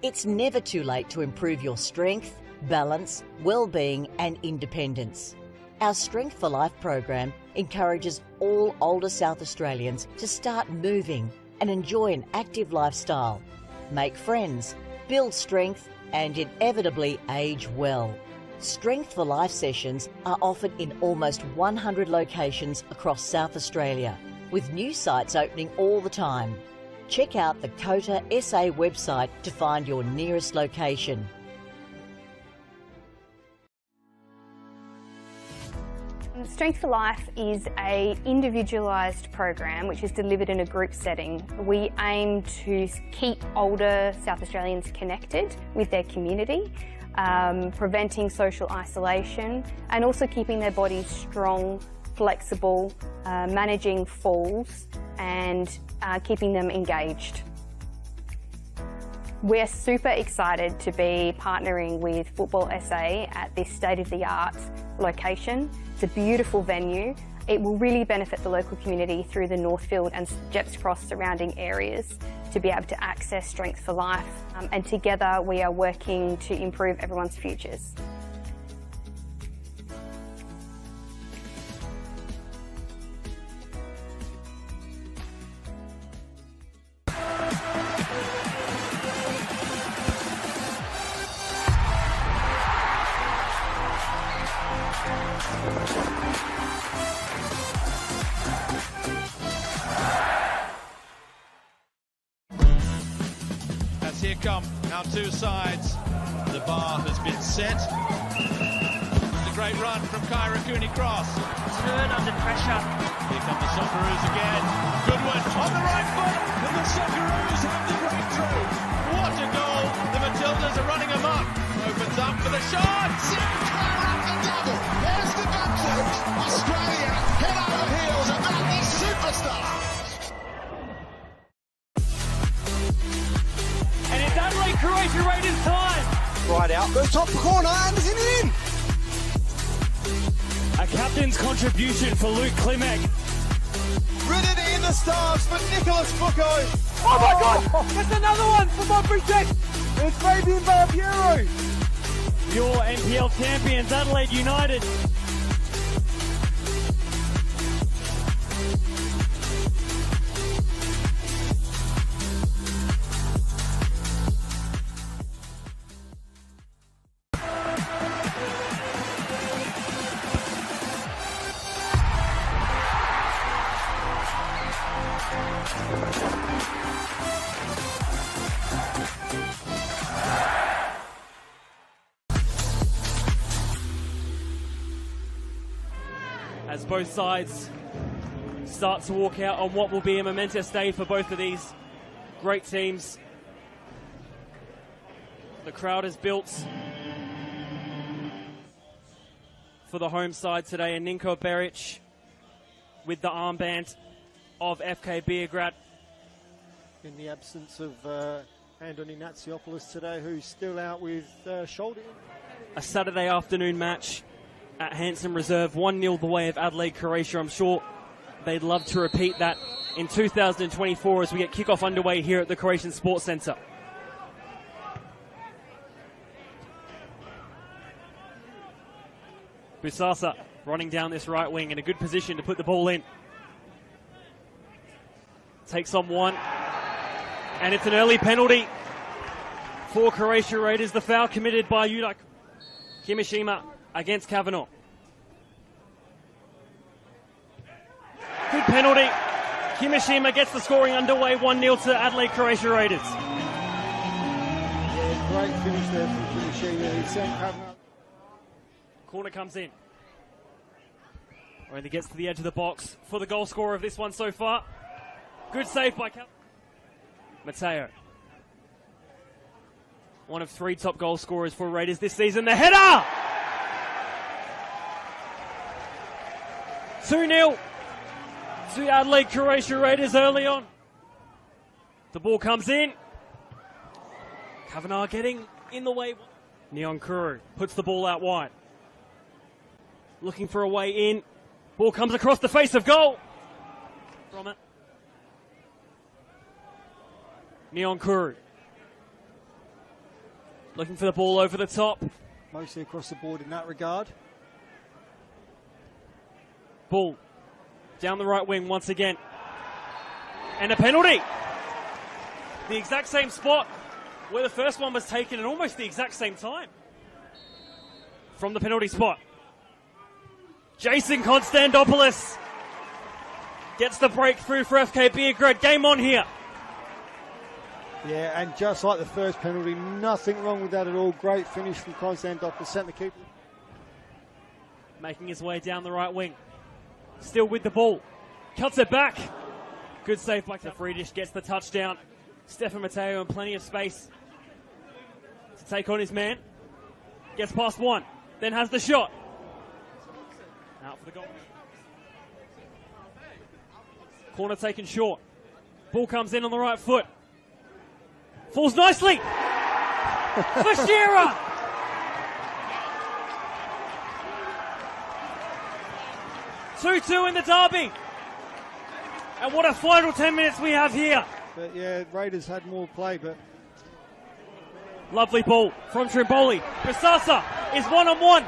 It's never too late to improve your strength, balance, well-being and independence. Our Strength for Life program encourages all older South Australians to start moving and enjoy an active lifestyle, make friends, build strength and inevitably age well. Strength for Life sessions are offered in almost 100 locations across South Australia, with new sites opening all the time. Check out the COTA SA website to find your nearest location. Strength for Life is an individualised program which is delivered in a group setting. We aim to keep older South Australians connected with their community, preventing social isolation and also keeping their bodies strong, flexible, managing falls and keeping them engaged. We're super excited to be partnering with Football SA at this state-of-the-art location. It's a beautiful venue. It will really benefit the local community through the Northfield and Jeps Cross surrounding areas to be able to access Strength for Life. And together we are working to improve everyone's futures. two sides. The bar has been set. It's a great run from Kyra Cooney-Cross. Turn under pressure. Here come the Socceroos again. Good one on the right foot, and the Socceroos have the breakthrough. What a goal! The Matildas are running amok. Opens up for the shot. Sinclair up the double. There's the back foot. Australia head over heels about this superstar. And it's Adelaide Croatia Raiders time. Right out, goes top corner, and is in. A captain's contribution for Luke Klimek. Written in the stars for Nicholas Bucco. Oh my God! That's another one for my protect. It's Fabian Barbiero. Your NPL champions, Adelaide United. As both sides start to walk out on what will be a momentous day for both of these great teams. The crowd is built for the home side today, and Ninko Beric with the armband of FK Beograd. In the absence of Andoni Natsiopoulos today, who's still out with shoulder. A Saturday afternoon match at Hanson Reserve, 1-0 the way of Adelaide Croatia. I'm sure they'd love to repeat that in 2024 as we get kickoff underway here at the Croatian Sports Centre. Busasa running down this right wing in a good position to put the ball in. Takes on one, and it's an early penalty for Croatia Raiders. The foul committed by Yudak Kimishima against Kavanaugh. Good penalty. Kimishima gets the scoring underway, 1-0 to Adelaide Croatia Raiders. Yeah, great finish there from Kimishima. He sent Kavanaugh. Corner comes in. Only gets to the edge of the box for the goal scorer of this one so far. Good save by Mateo. One of three top goal scorers for Raiders this season. The header! 2-0 to Adelaide Croatia Raiders early on. The ball comes in. Kavanaugh getting in the way. Neon Kuru puts the ball out wide. Looking for a way in. Ball comes across the face of goal. From it. Neon Kuru. Looking for the ball over the top. Mostly across the board in that regard. Ball down the right wing once again. And a penalty. The exact same spot where the first one was taken at almost the exact same time. From the penalty spot. Jason Konstantopoulos gets the breakthrough for FK Beograd. Game on here. Yeah, and just like the first penalty, nothing wrong with that at all. Great finish from Konstantopoulos, sent the keeper. Making his way down the right wing. Still with the ball. Cuts it back. Good save by Friedrich, gets the touchdown. Stefan Mateo in plenty of space to take on his man. Gets past one. Then has the shot. Out for the goal. Corner taken short. Ball comes in on the right foot. Falls nicely. For Shearer. Two in the derby. And what a final 10 minutes we have here. But yeah, Raiders had more play, but... Lovely ball from Trimboli. Busasa is one-on-one.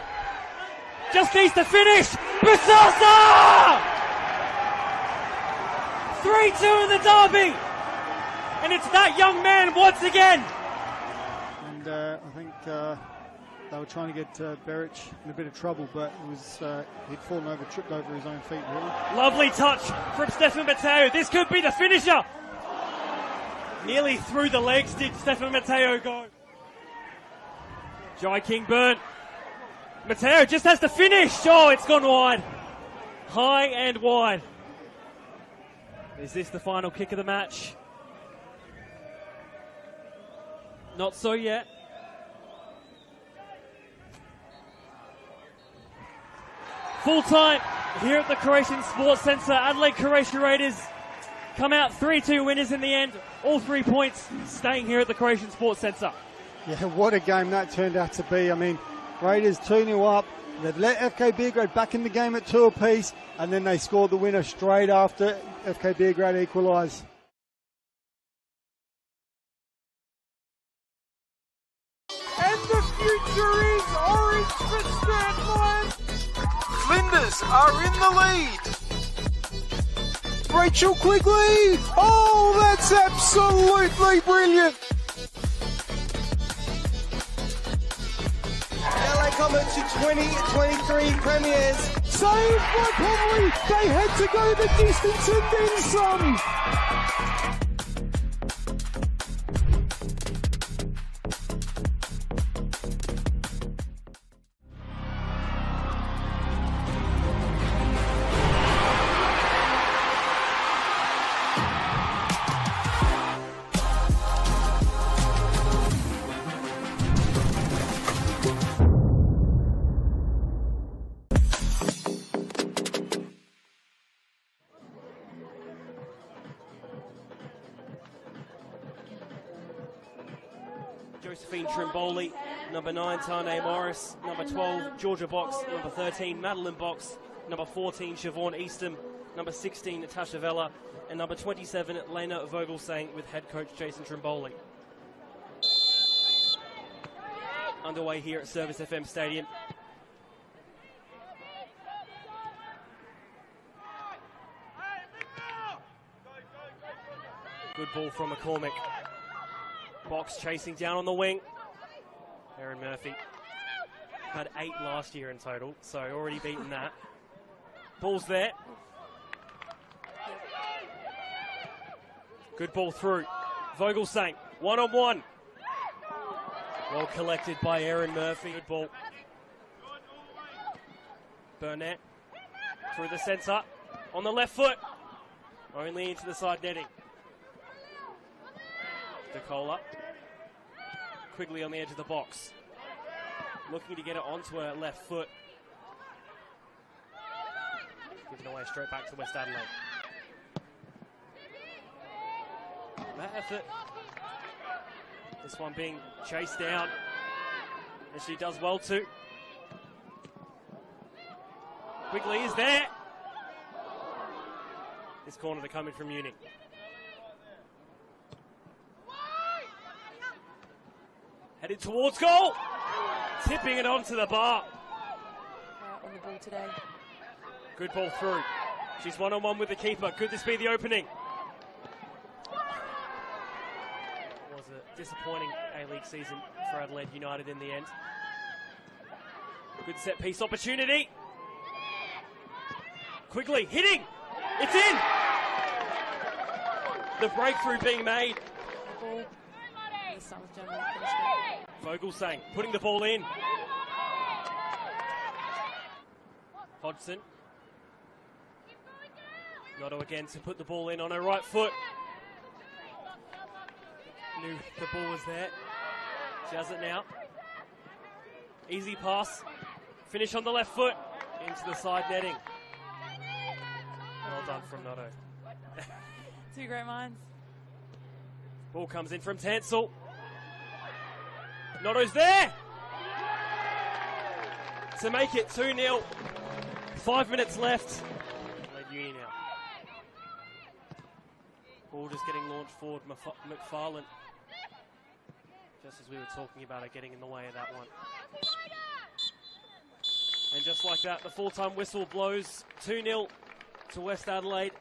Just needs to finish. Busasa! 3-2 in the derby. And it's that young man once again. And I think they were trying to get Beric in a bit of trouble, but it was he'd fallen over, tripped over his own feet, really. Lovely touch from Stefan Mateo. This could be the finisher. Nearly through the legs did Stefan Mateo go. Jai King-Burn. Mateo just has to finish. Oh, it's gone wide. High and wide. Is this the final kick of the match? Not so yet. Full time here at the Croatian Sports Centre. Adelaide Croatia Raiders come out 3-2 winners in the end. All 3 points staying here at the Croatian Sports Centre. Yeah, what a game that turned out to be. I mean, Raiders 2-0 up. They've let FK Beograd back in the game at 2 apiece, and then they scored the winner straight after FK Beograd equalised. And the future is orange for Sturt Lions. Flinders are in the lead. Rachel Quigley. Oh, that's absolutely brilliant. LA Comets to 2023 premiers. Saved by Conley. They had to go the distance and then some. Josephine Trimboli, number 9, Tane Morris, number 12, Georgia Box, number 13, Madeline Box, number 14, Siobhan Eastham, number 16, Natasha Vella, and number 27, Lena Vogelsang, with head coach Jason Trimboli. Underway here at Service FM Stadium. Good ball from McCormick. Box chasing down on the wing. Erin Murphy had 8 last year in total, so already beaten that. Ball's there. Good ball through. Vogelsang, 1-on-1. Well collected by Erin Murphy. Good ball. Burnett through the centre. On the left foot. Only into the side netting. DeCola. Quigley on the edge of the box. Looking to get it onto her left foot. Given away straight back to West Adelaide. That effort. This one being chased down. And she does well too. Quigley is there. This corner to come in from Uni. Headed towards goal. Tipping it onto the bar. On the ball today. Good ball through. She's 1-on-1 with the keeper. Could this be the opening? It was a disappointing A-League season for Adelaide United in the end. Good set piece opportunity. Quigley hitting. It's in. The breakthrough being made. The ball. This time was generally Vogelsang putting the ball in. Hodgson. Notto again to put the ball in on her right foot. Knew the ball was there. She has it now. Easy pass. Finish on the left foot. Into the side netting. Well done from Notto. Two great minds. Ball comes in from Tansel. Notto's there to make it 2-0. 5 minutes left. Led Uni now. Ball just getting launched forward. McFarlane. Just as we were talking about it, getting in the way of that one. And just like that, the full-time whistle blows. 2-0 to West Adelaide.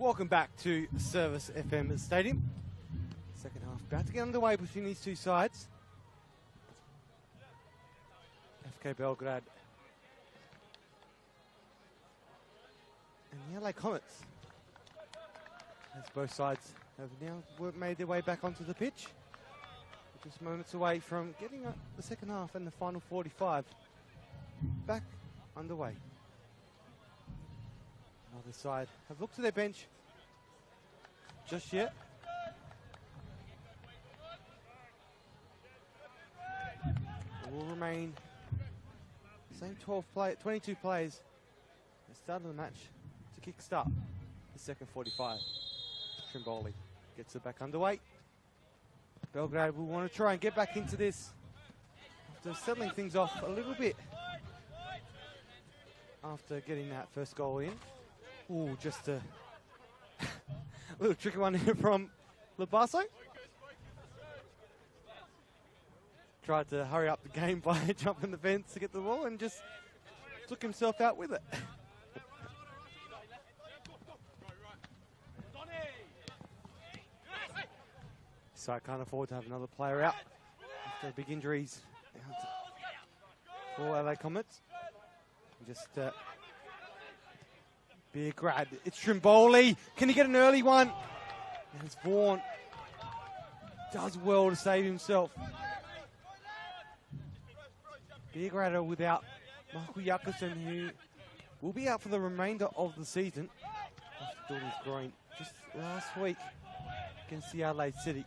Welcome back to Service FM Stadium. Second half about to get underway between these two sides. FK Belgrade and the Adelaide Comets, as both sides have now made their way back onto the pitch. Just moments away from getting the second half and the final 45 back underway. Other side have looked to their bench just yet. It will remain same 22 players at the start of the match to kick-start the second 45. Trimboli gets it back underway. Belgrade will want to try and get back into this after settling things off a little bit after getting that first goal in. Ooh, just a little tricky one here from Labasso. Tried to hurry up the game by jumping the fence to get the ball and just took himself out with it. So I can't afford to have another player out after big injuries for LA Comets. Just Beograd. It's Trimboli. Can he get an early one? And it's Vaughan. Does well to save himself. Beograd are without Michael Jakobsen, who will be out for the remainder of the season after doing his groin just last week against the Adelaide City.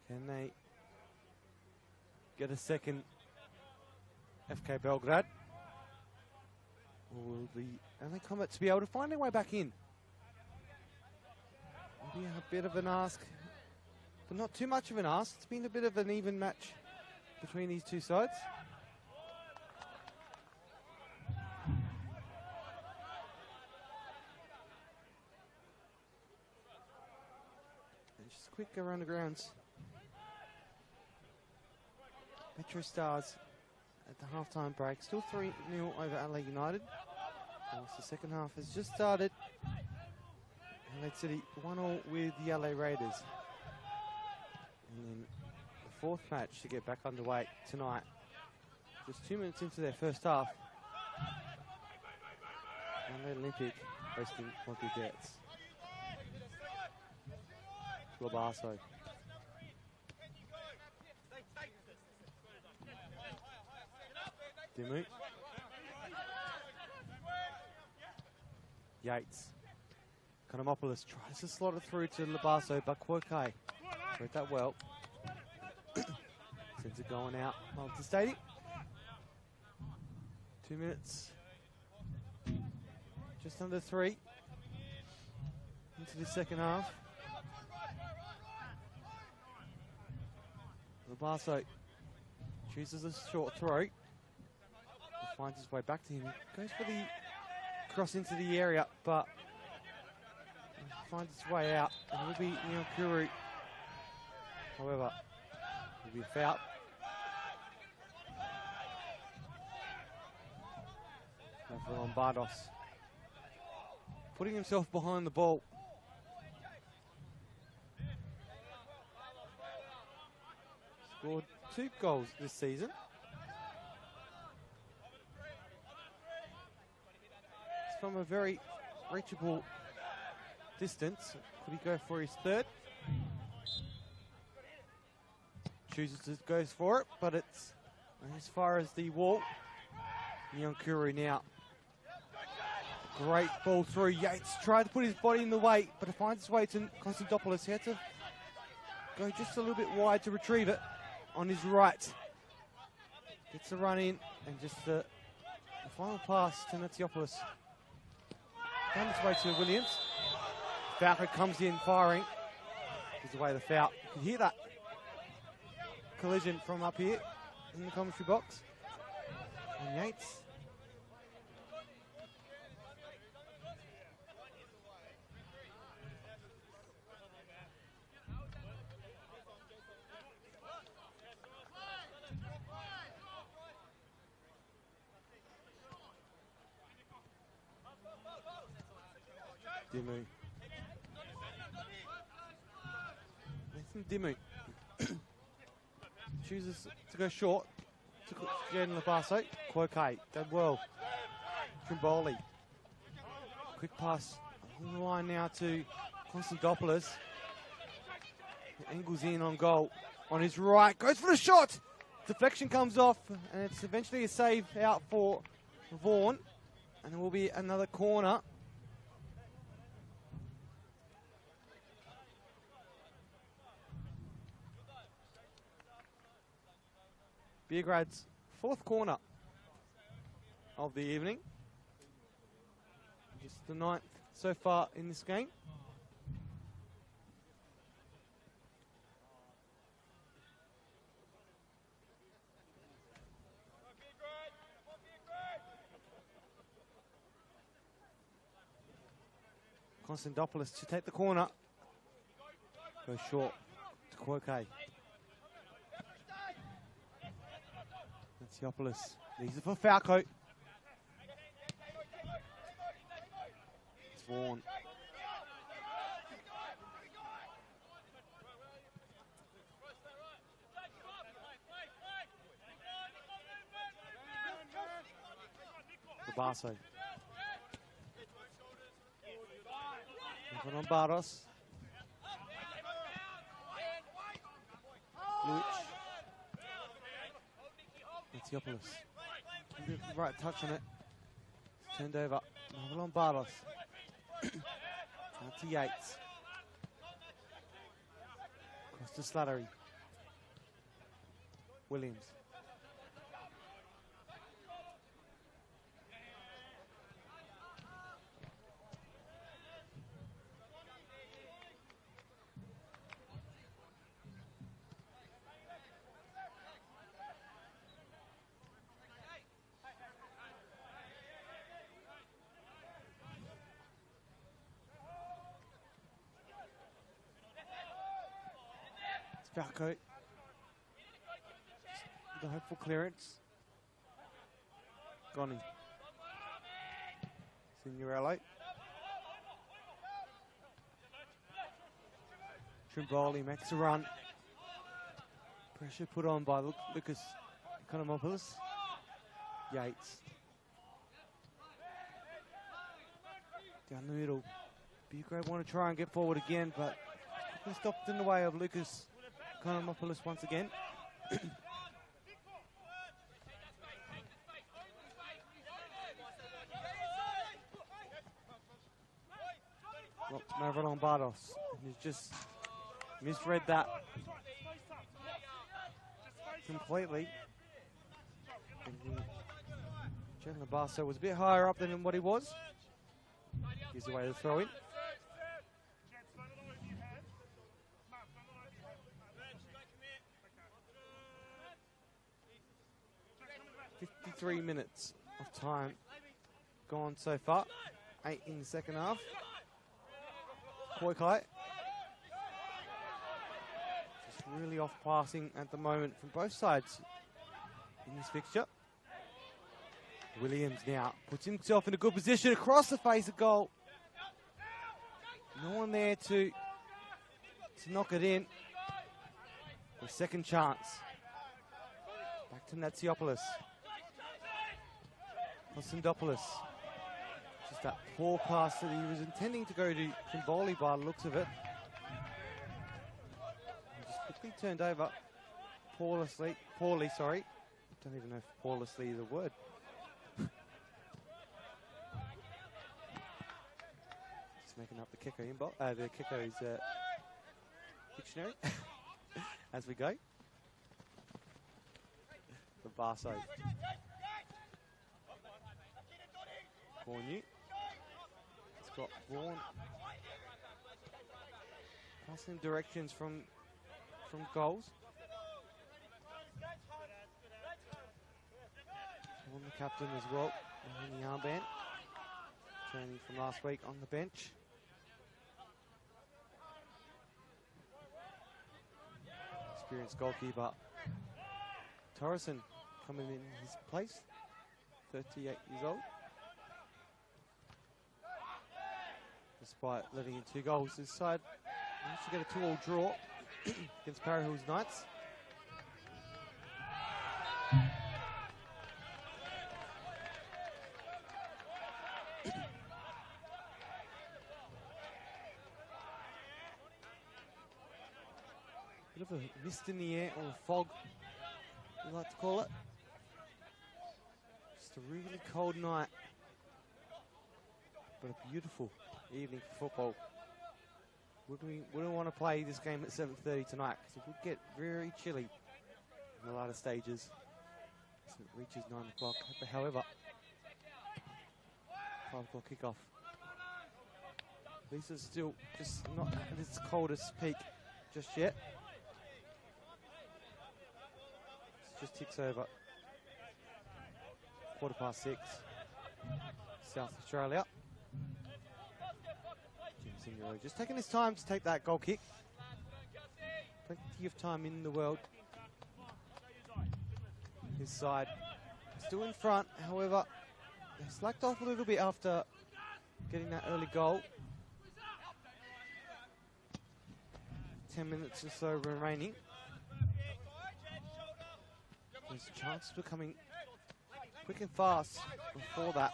Can they get a second FK Belgrade? Or will the LA Comets be able to find their way back in? Maybe a bit of an ask, but not too much of an ask. It's been a bit of an even match between these two sides. And just quick around the grounds. Metro Stars at the halftime break, still 3-0 over Adelaide United. The second half has just started. Adelaide City 1-0 with the LA Raiders. And then the fourth match to get back underway tonight. Just 2 minutes into their first half. Adelaide Olympic hosting Ponty Jets. Labasso. Dimu. Yates. Konomopoulos tries to slot it through to Labasso, but Kwokai read that well. Sends it going out of the stadium. 2 minutes. Just under 3 into the second half. Labasso chooses a short throw. Finds his way back to him. Goes for the cross into the area, but finds its way out. And it will be Nyankuru. However, it will be a foul. And for Lombardos. Putting himself behind the ball. Scored 2 goals this season. From a very reachable distance. Could he go for his third? Chooses to go for it, but it's as far as the wall. Nyankuru now. Great ball through. Yates tried to put his body in the way, but it finds its way to Konstantopoulos. He had to go just a little bit wide to retrieve it on his right. Gets the run in, and just the final pass to Natsiopoulos. Found its way to Williams. Falco comes in firing. Gives away the foul. You can hear that collision from up here in the commentary box. And Yates Dimu. Nathan Dimu chooses to go short. To Jaden Labasso. Quoque done well. Trimboli. Quick pass on the line now to Konstantopoulos. Angles in on goal. On his right. Goes for the shot. Deflection comes off. And it's eventually a save out for Vaughan. And there will be another corner. Beograd's fourth corner of the evening. Just the ninth so far in this game. Konstantopoulos to take the corner. Go short to Quoque. Siopoulos. These are for Falco. It's Vaughan. Labasso. On Barros. Luch. Siopoulos. Right touch on it. It's turned over. Marvelon Barros. Out to Yates. Across to Slattery. Williams. Falco. The hopeful clearance. Goni. Signorello. Trimboli makes a run. Pressure put on by Lucas Economopoulos. Yates. Down the middle. Beograd want to try and get forward again, but stopped in the way of Lucas Economopoulos once again. Marvelon Barros. He's just misread that completely. Jalen Labasso was a bit higher up than what he was. Gives away the throw in. .3 of time gone so far. 8 in the second half. Quoque. Just really off passing at the moment from both sides in this fixture. Williams now puts himself in a good position across the face of goal. No one there to knock it in. A second chance. Back to Natsiopoulos. Konstantopoulos. Just that poor pass that he was intending to go to Trimboli by the looks of it. And just quickly turned over poorly, sorry. Don't even know if poorly is a word. Just making up the kicker inbox, the kicker's dictionary as we go. The Barso. Cornu. It's got Vaughan. Passing directions from goals. On the captain as well, in the armband. Training from last week on the bench. Experienced goalkeeper Torreson coming in his place, 38 years old. The despite letting in 2 goals. This side managed to get a 2-2 draw against Para Hills Knights. Bit of a mist in the air, or a fog, we like to call it. Just a really cold night, but a beautiful evening for football. We wouldn't want to play this game at 7:30 tonight because it would get very chilly in the latter stages as it reaches 9 o'clock. However, 5 o'clock kickoff. These are still just not at its coldest peak just yet. It just ticks over. 6:15, South Australia. Just taking his time to take that goal kick. Plenty of time in the world. His side still in front, however, they slacked off a little bit after getting that early goal. 10 minutes or so remaining. There's chances were coming quick and fast before that.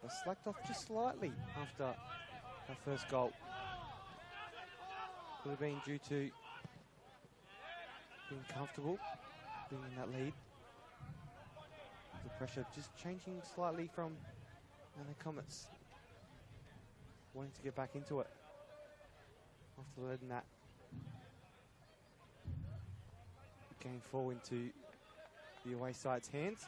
They slacked off just slightly after that first goal. Could have been due to being comfortable, being in that lead. The pressure just changing slightly from the Comets wanting to get back into it after letting that game fall into the away side's hands.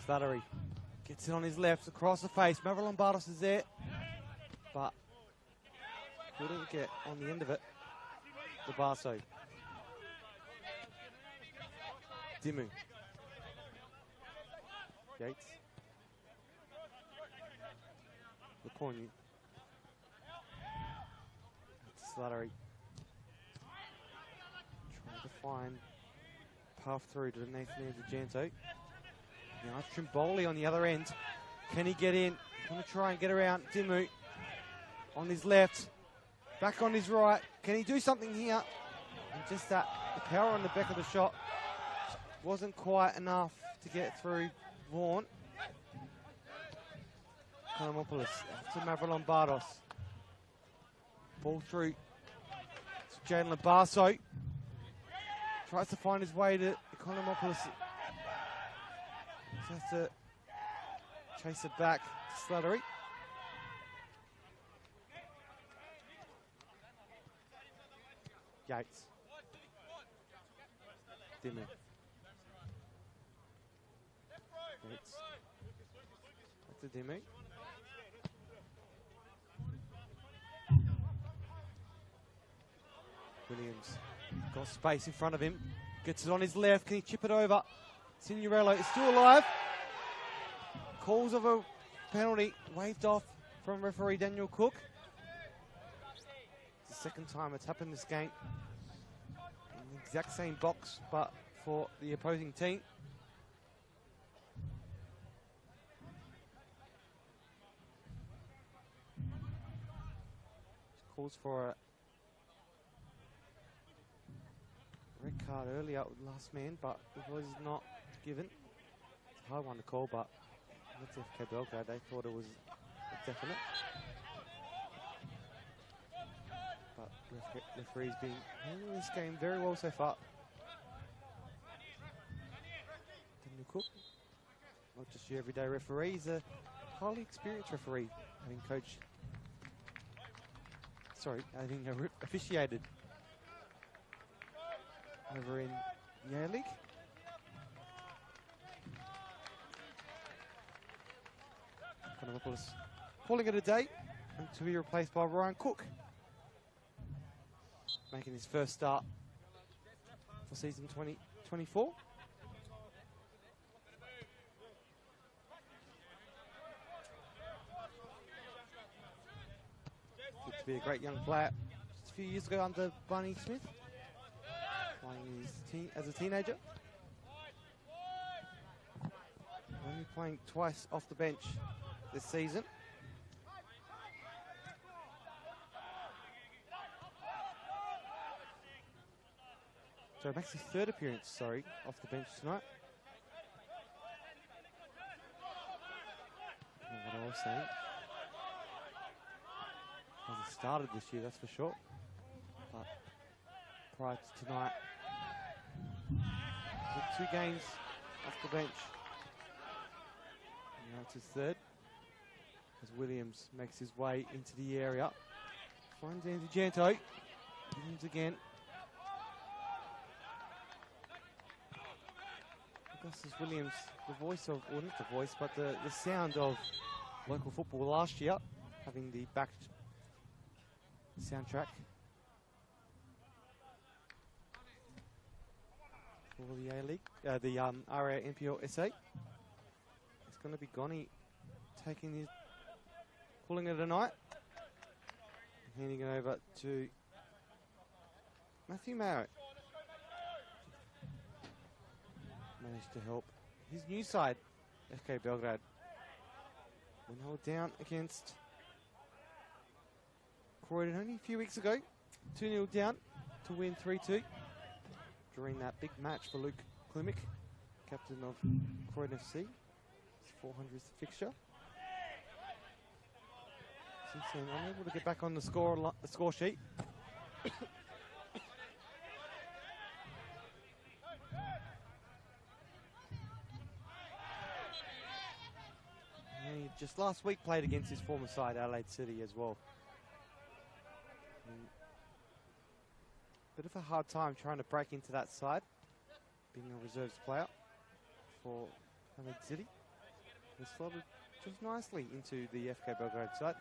Slattery gets it on his left, across the face. Mavrolambardos is there, but couldn't get on the end of it. The Barso. Dimu. Yates. Lacornu. Slattery. Trying to find path through to Nathan Janto. Now Trimboli on the other end. Can he get in? Want to try and get around Dimu on his left. Back on his right. Can he do something here? And just that, the power on the back of the shot wasn't quite enough to get through Vaughan. Economopoulos to Mavrolambardos. Ball through to Jalen Labarso. Tries to find his way to Economopoulos. Has to chase it back to Slattery. Yates. Dimu. Yates. Back to Dimu. Williams got space in front of him. Gets it on his left. Can he chip it over? Signorello is still alive. Calls of a penalty waved off from referee Daniel Cook. It's the second time it's happened this game. In the exact same box, but for the opposing team. Calls for a red card earlier with last man, but it was not given. It's a hard one to call, but that's FK Belgrade. They thought it was a definite. But referee's been handling this game very well so far. Daniel Cook, not just your everyday referee, he's a highly experienced referee, having coached, having officiated over in Yale League. Economopoulos calling it a day, and to be replaced by Ryan Cook, making his first start for season 2024. to be a great young player. Just a few years ago under Barney Smith, playing as a teenager. Only playing twice off the bench this season. So it makes his third appearance, off the bench tonight. What I was saying. Hasn't started this year, that's for sure. But prior to tonight, he's 2 games off the bench. Now it's his third. As Williams makes his way into the area. Finds Andy Janto. Williams again. Augustus Williams, the voice of, or not the voice, but the sound of local football last year, having the back soundtrack for the A-League, the NPLSA. It's going to be Gonny taking his, pulling it a night, handing it over to Matthew Marrett. Managed to help his new side, FK Belgrade, when they were down against Croydon only a few weeks ago. 2-0 down to win 3-2 during that big match for Luke Klimek, captain of Croydon FC, his 400th fixture. Since then, unable to get back on the score sheet. He just last week played against his former side, Adelaide City, as well. Bit of a hard time trying to break into that side, being a reserves player for Adelaide City. He slotted just nicely into the FK Belgrade side.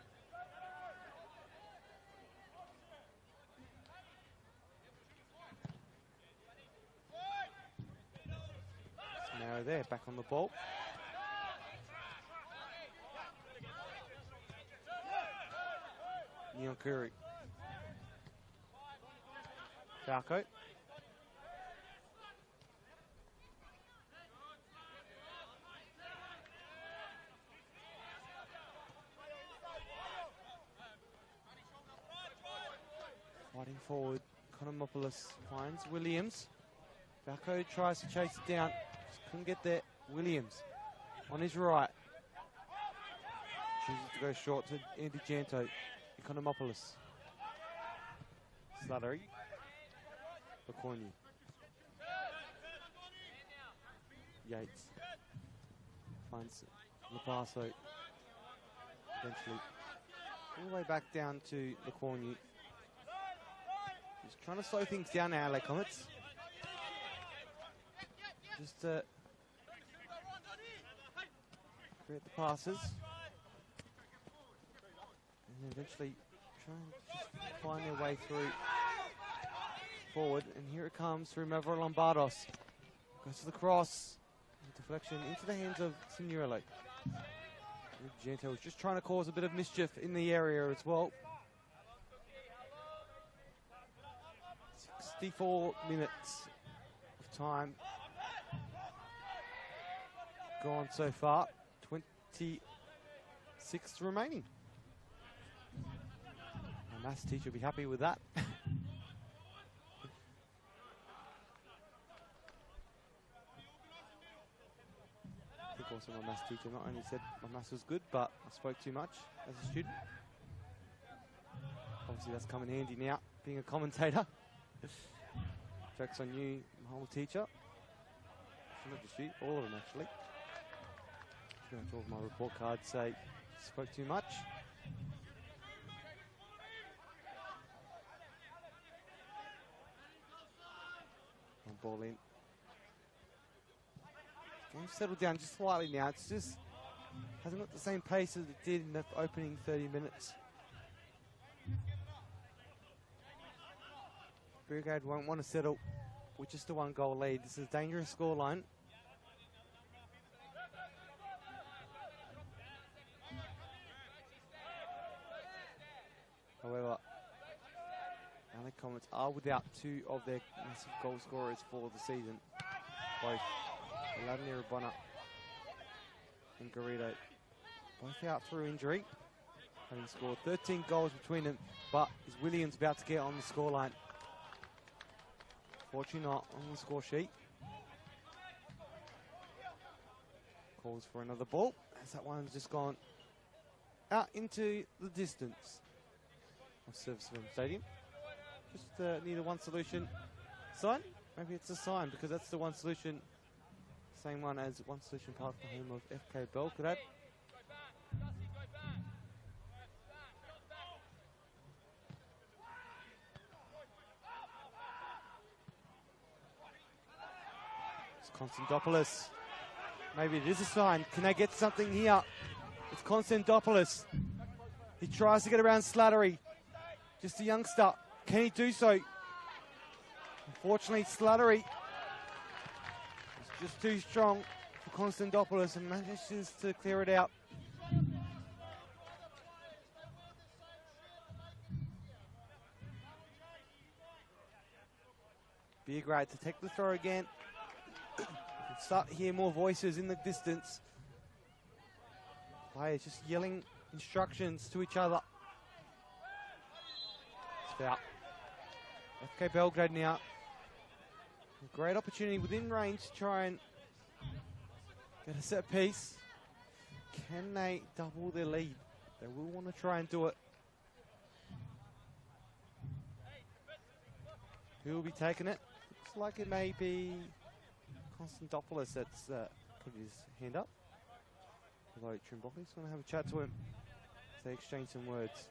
Now there, back on the ball. Neil Curry. Falco. Fighting forward, Konomopoulos finds Williams. Falco tries to chase it down, just couldn't get there. Williams on his right. Chooses to go short to Andy Janto. Konomopoulos. Slattery. Bacorny. Yates. Finds Lapasso. Eventually all the way back down to Lacorny. Just trying to slow things down now, LA Comets. Just to create the passes. And eventually try and just find their way through forward. And here it comes through Mavro Lombardos. Goes to the cross. Deflection into the hands of Signorello. Gento was just trying to cause a bit of mischief in the area as well. 64 minutes of time gone so far. 26 remaining. My maths teacher will be happy with that. I think also my maths teacher not only said my maths was good, but I spoke too much as a student. Obviously that's come in handy now, being a commentator. Joke's on you, my whole teacher. Not just you, all of them actually. Going to talk my report card, say spoke too much. One ball in. Game's settled down just slightly now. It's just hasn't got the same pace as it did in the opening 30 minutes. Beograd won't want to settle with just a 1-goal lead. This is a dangerous scoreline. However, Adelaide Comets are without two of their massive goal scorers for the season. Both Vladimir Bonner and Garrido both out through injury, having scored 13 goals between them, but is Williams about to get on the scoreline? Fortunately not on the score sheet. Calls for another ball, as that one's just gone out into the distance of Service FM Stadium. Just near the One Solution sign. Maybe it's a sign, because that's the One Solution, same one as One Solution Park, the home of FK Belgrade. It's Konstantopoulos. Maybe it is a sign. Can they get something here? It's Konstantopoulos. He tries to get around Slattery. Just a youngster. Can he do so? Unfortunately, Slattery is just too strong for Konstantopoulos and manages to clear it out. Beograd to take the throw again. Start to hear more voices in the distance. Players just yelling instructions to each other. It's foul. FK Belgrade now. A great opportunity within range to try and get a set piece. Can they double their lead? They will want to try and do it. Who will be taking it? Looks like it may be Konstantopoulos that's put his hand up. Although Trimboli's going to have a chat to him. They exchange some words.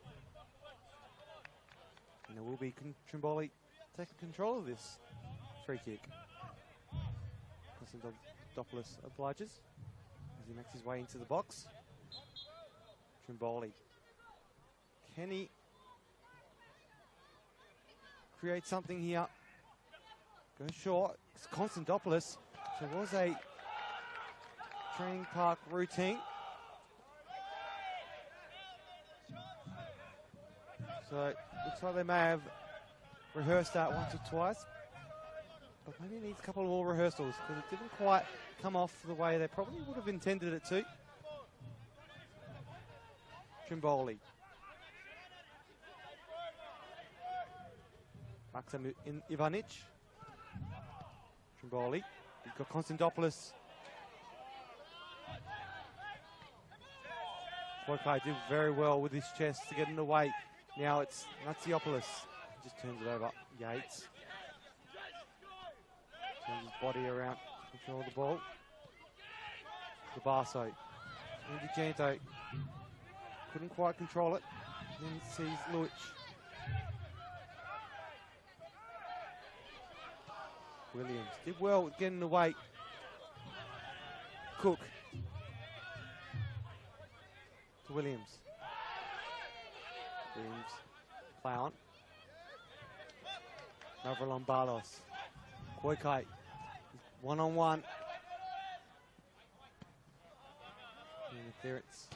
And there will be Trimboli taking control of this free kick. Konstantopoulos obliges as he makes his way into the box. Trimboli. Can he create something here? Go short. It's Konstantopoulos. So it was a training park routine. So it looks like they may have rehearsed that once or twice. But maybe it needs a couple more rehearsals, because it didn't quite come off the way they probably would have intended it to. Trimboli. Maxim Ivanic. Trimboli. You've got Konstantopoulos. Koikai did very well with his chest to get in the way. Now it's Natsiopoulos. He just turns it over. Yates. Turns his body around to control the ball. Gabasso. Indigento. Couldn't quite control it. Then sees Luich. Williams did well with getting away. Cook to Williams. Williams play on. Navralombalos. Koikai. One-on-one. Interference.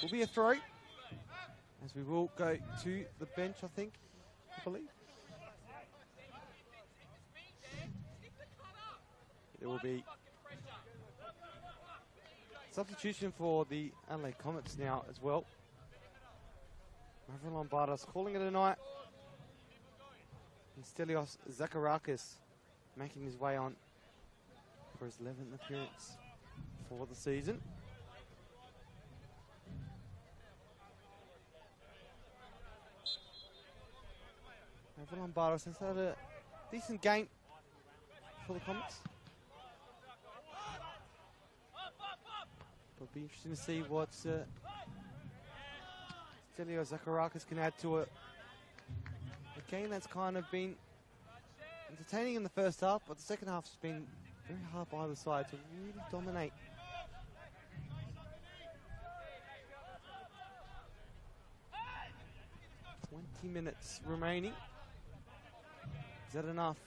Will be a throw. As we will go to the bench, I think. I believe. There will be substitution for the Adelaide Comets now as well. Mavrilombardos calling it a night. And Stelios Zacharakis making his way on for his 11th appearance for the season. Mavrilombardos has had a decent game for the Comets. It'll be interesting to see what Stelios Zacharakis can add to it. A game that's kind of been entertaining in the first half, but the second half's been very hard by either side to really dominate. "20 minutes remaining. Is that enough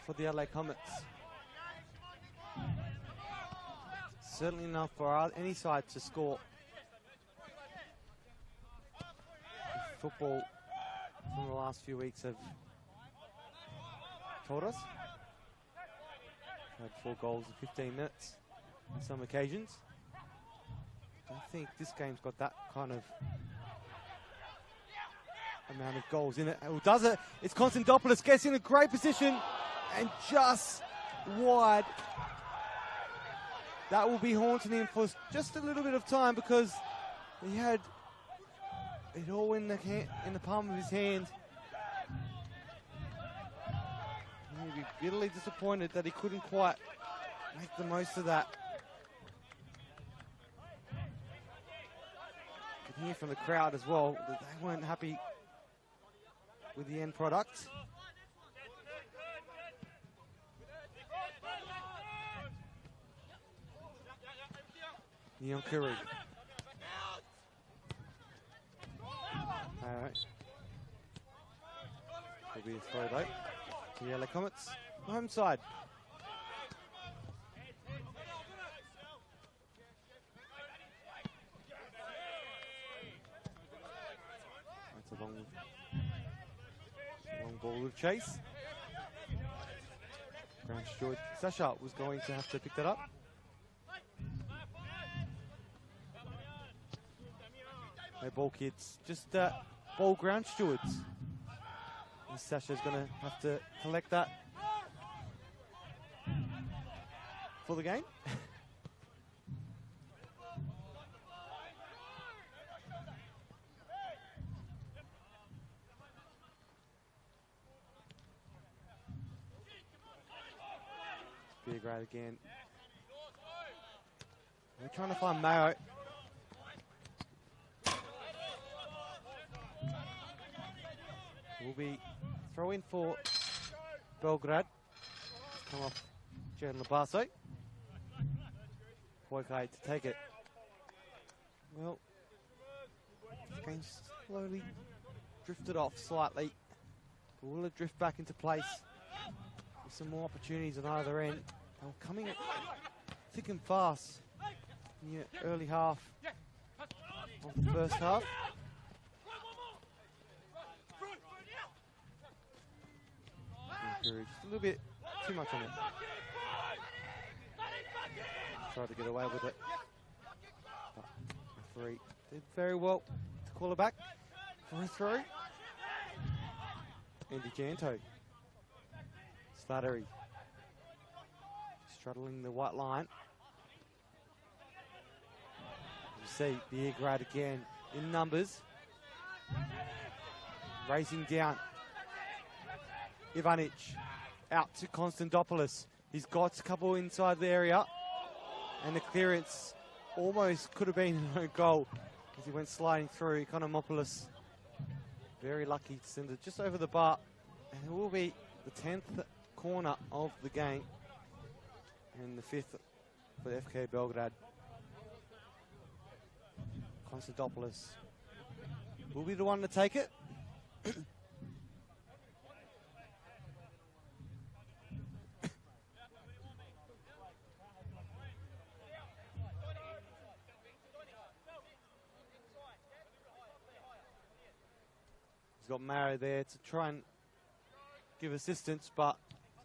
for the Adelaide Comets? Certainly enough for any side to score. football from the last few weeks have taught us. Had 4 goals in 15 minutes on some occasions. I think this game's got that kind of amount of goals in it. Who does it? It's Konstantopoulos, gets in a great position and just wide. That will be haunting him for just a little bit of time because he had it all in the palm of his hand. He'd be bitterly disappointed that he couldn't quite make the most of that. You can hear from the crowd as well that they weren't happy with the end product. Nyonkuru. Alright. There'll be a throw though to the LA Comets. Home side. That's a long ball of chase. Ground steward Sasha was going to have to pick that up. No ball kids, just ball ground stewards. And Sasha's going to have to collect that for the game. Beograd again. We're trying to find Mayo. Will be throw in for Belgrade. Come off Jaden Labasso. Poikai to take it. Well, this game's slowly drifted off slightly. But will it drift back into place with some more opportunities on either end? They're coming thick and fast in the early half of the first half. Just a little bit too much on it. Tried to get away with it. But referee did very well to call it back for a throw. Andy Janto. Slattery. Straddling the white line. You see Beograd again in numbers. Racing down. Ivanic out to Konstantopoulos. He's got a couple inside the area. And the clearance almost could have been an own goal as he went sliding through. Economopoulos very lucky to send it just over the bar. And it will be the 10th corner of the game. And the 5th for FK Belgrade. Konstantopoulos will be the one to take it. He's got Maro there to try and give assistance, but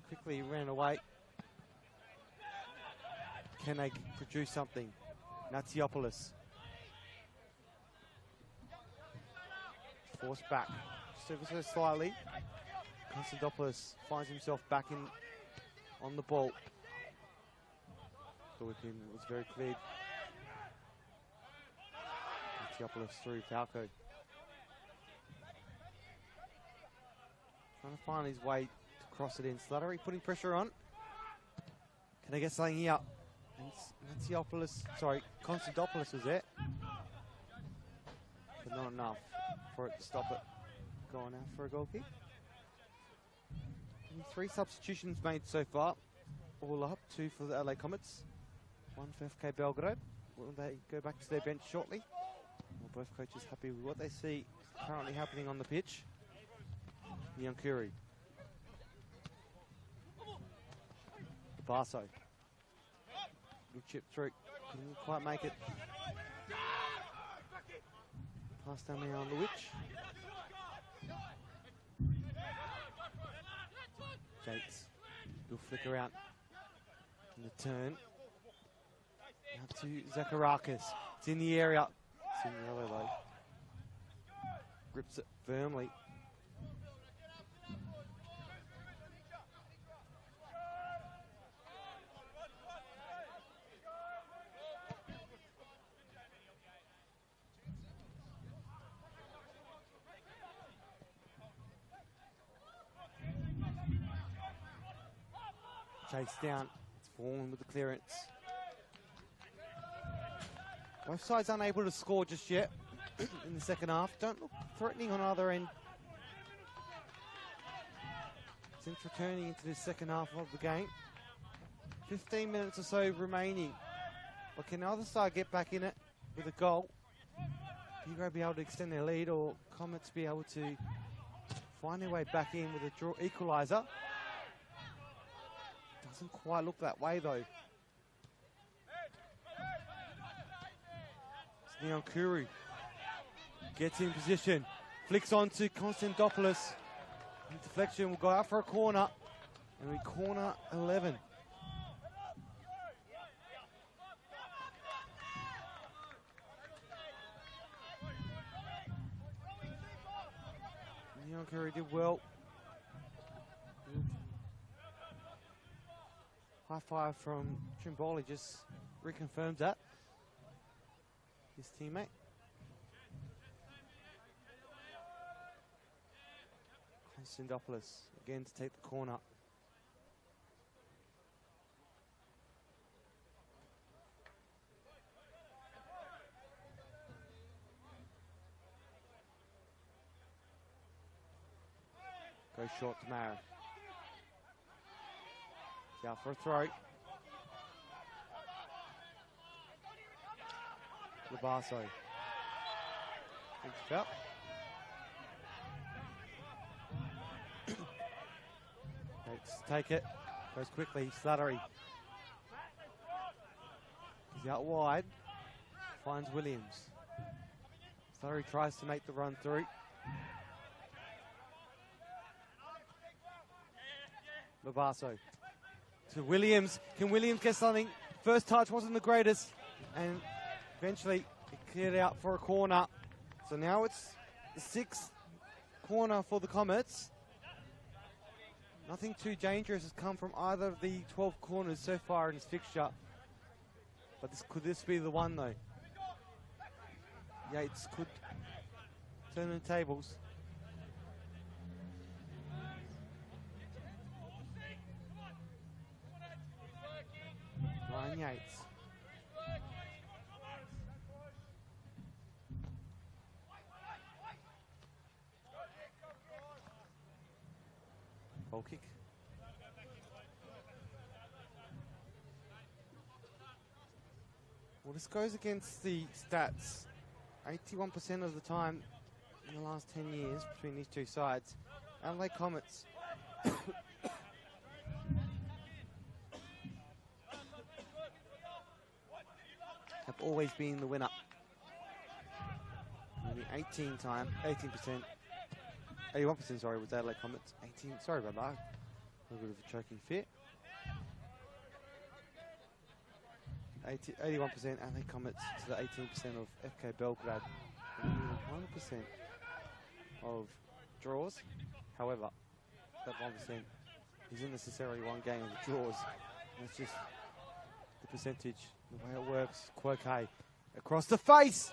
quickly ran away. Can they produce something? Natsiopoulos. Forced back, just ever so slightly. Konstantopoulos finds himself back in on the ball. The whipping was very clear. Natsiopoulos through Falco. Trying to find his way to cross it in. Slattery putting pressure on. Can they get something here? Konstantopoulos was there. But not enough for it to stop it. Going out for a goal kick. 3 substitutions made so far. All up, 2 for the LA Comets. 1 for FK Belgrade. Will they go back to their bench shortly? Well, both coaches happy with what they see currently happening on the pitch. Nyonkuru. Barso. Good chip through. Couldn't quite make it. Pass down there on the witch. Jakes. Will flicker out in the turn. Now to Zacharakis. It's in the area. It's in yellow though. Grips it firmly. Chase down. It's fallen with the clearance. Both sides unable to score just yet in the second half. Don't look threatening on either end. Since returning into the second half of the game. 15 minutes or so remaining. But can either side get back in it with a goal? Beograd be able to extend their lead, or Comets be able to find their way back in with a draw equaliser? Doesn't quite look that way though. Neonkuru gets in position, flicks on to Konstantopoulos. Deflection will go out for a corner, and we corner 11. Neonkuru did well. High five from Trimboli just reconfirms that. His teammate. Konstantopoulos again to take the corner. Goes short to Mara. He's out for a throw. Labasso. Thinks about. Let's take it. Goes quickly. Slattery. He's out wide. Finds Williams. Slattery tries to make the run through. Labasso. To Williams. Can Williams get something? First touch wasn't the greatest. And eventually it cleared out for a corner. So now it's the 6th corner for the Comets. Nothing too dangerous has come from either of the 12 corners so far in this fixture. But could this be the one though? Yates could turn the tables. Ryan Yates. Goal kick. Well, this goes against the stats. 81% of the time in the last 10 years between these two sides. Adelaide Comets have always been the winner. Only 18%, 81%, sorry, was Adelaide Comets. 18, sorry about that. A little bit of a choking fit. 81% Adelaide Comets to the 18% of FK Belgrade. 1% of draws. However, that 1% isn't necessarily one game of draws. That's just the percentage, the way it works. Quirke across the face.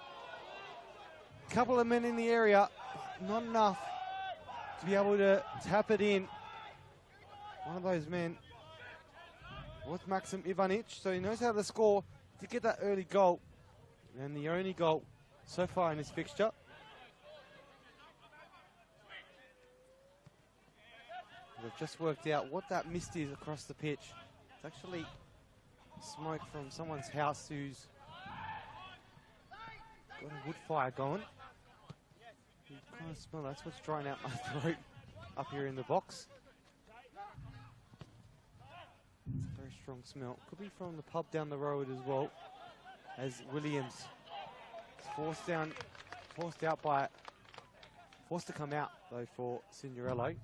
Couple of men in the area, not enough to be able to tap it in. One of those men was Maxim Ivanic, so he knows how to score to get that early goal. And the only goal so far in this fixture. We've just worked out what that mist is across the pitch. It's actually smoke from someone's house who's got a wood fire going. You kind of smell that's what's drying out my throat up here in the box. It's a very strong smell. Could be from the pub down the road as well. As Williams is forced down forced to come out though for Cinderello.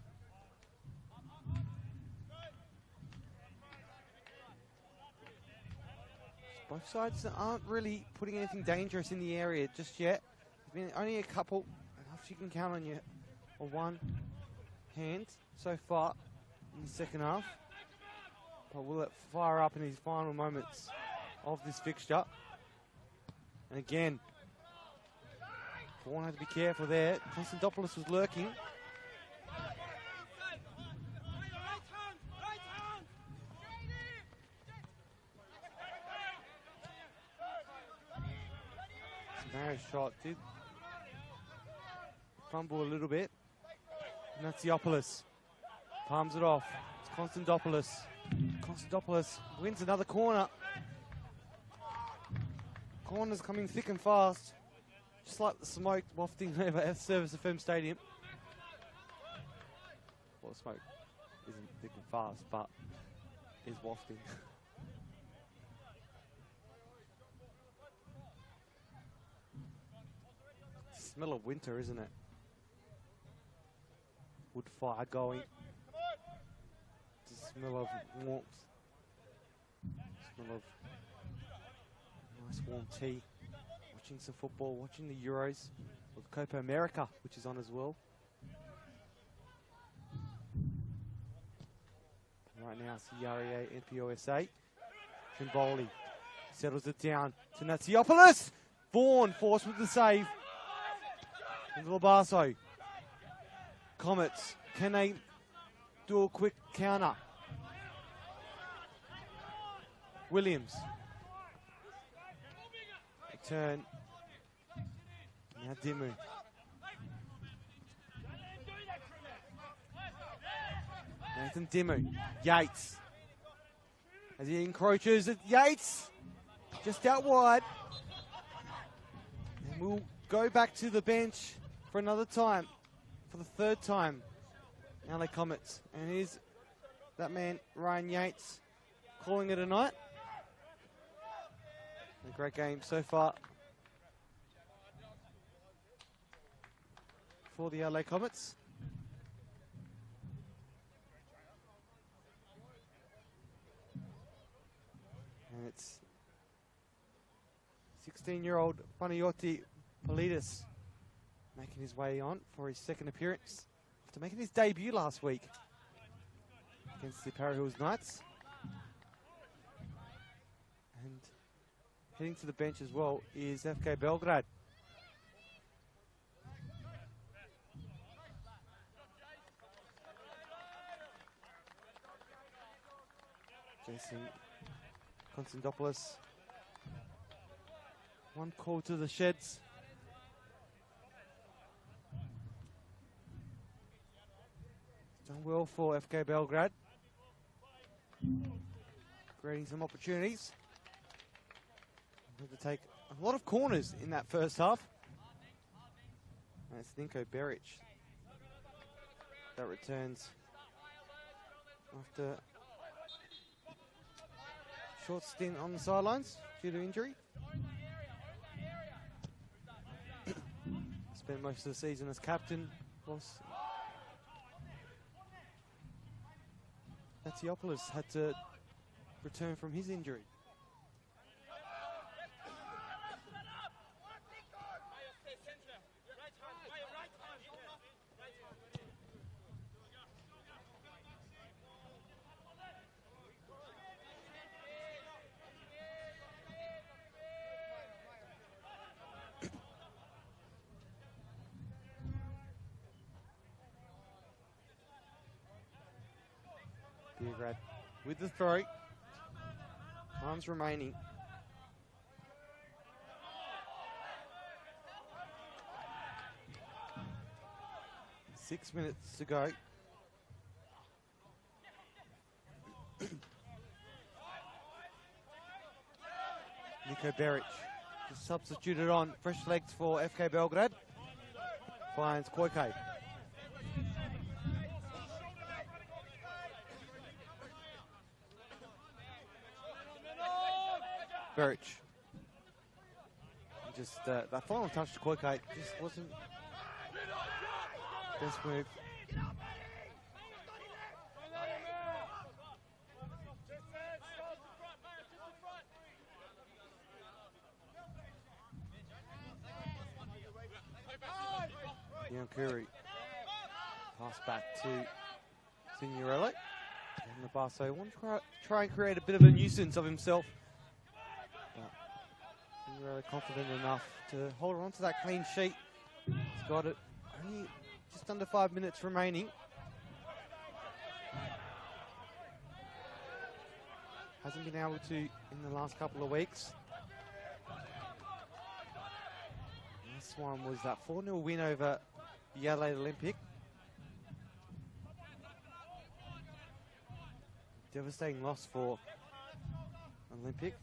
Both sides aren't really putting anything dangerous in the area just yet. There's been only a couple, enough you can count on one hand so far in the second half. But will it fire up in these final moments of this fixture? And again, Vaughan had to be careful there. Konstantopoulos was lurking. Samaras shot did fumble a little bit. Natsiopoulos palms it off. It's Konstantopoulos. Konstantopoulos wins another corner. Corners coming thick and fast. Just like the smoke wafting over Service FM Stadium. Well, the smoke isn't thick and fast, but is wafting. Smell of winter, isn't it? Wood fire going. The smell of warmth. Smell of nice warm tea. Watching some football, watching the Euros with Copa America, which is on as well. Right now, CREA, NPLSA. Trimboli settles it down to Natsiopoulos. Vaughan forced with the save. And Labasso. Comets, can they do a quick counter? Williams. Turn. Now Dimu. Nathan Dimu. Yates. As he encroaches at Yates. Just out wide. And we'll go back to the bench for another time. For the third time. LA Comets. And here's that man, Ryan Yates, calling it a night. A great game so far for the LA Comets. And it's 16-year-old Panayoti Politis making his way on for his second appearance after making his debut last week against the Para Hills Knights. And heading to the bench as well is FK Belgrade. Jason Konstantopoulos. One call to the sheds. Done well for FK Belgrade. Creating some opportunities. Had to take a lot of corners in that first half. That's Ninko Beric that returns after a short stint on the sidelines due to injury. Spent most of the season as captain. Natsiopoulos had to return from his injury. Beograd with the throw. Time's remaining. Six minutes to go. Nico Beric just substituted on. Fresh legs for FK Belgrade. Finds Koike. Beric. just that final touch to Koike just wasn't best move. Yankuri. Pass back to Signorelli. And the Barso wants to try and create a bit of a nuisance of himself. But Signorelli confident enough to hold on to that clean sheet. He's got it. Only just under 5 minutes remaining. Hasn't been able to in the last couple of weeks. This one was that 4-0 win over the Adelaide Olympic. Devastating loss for Olympic,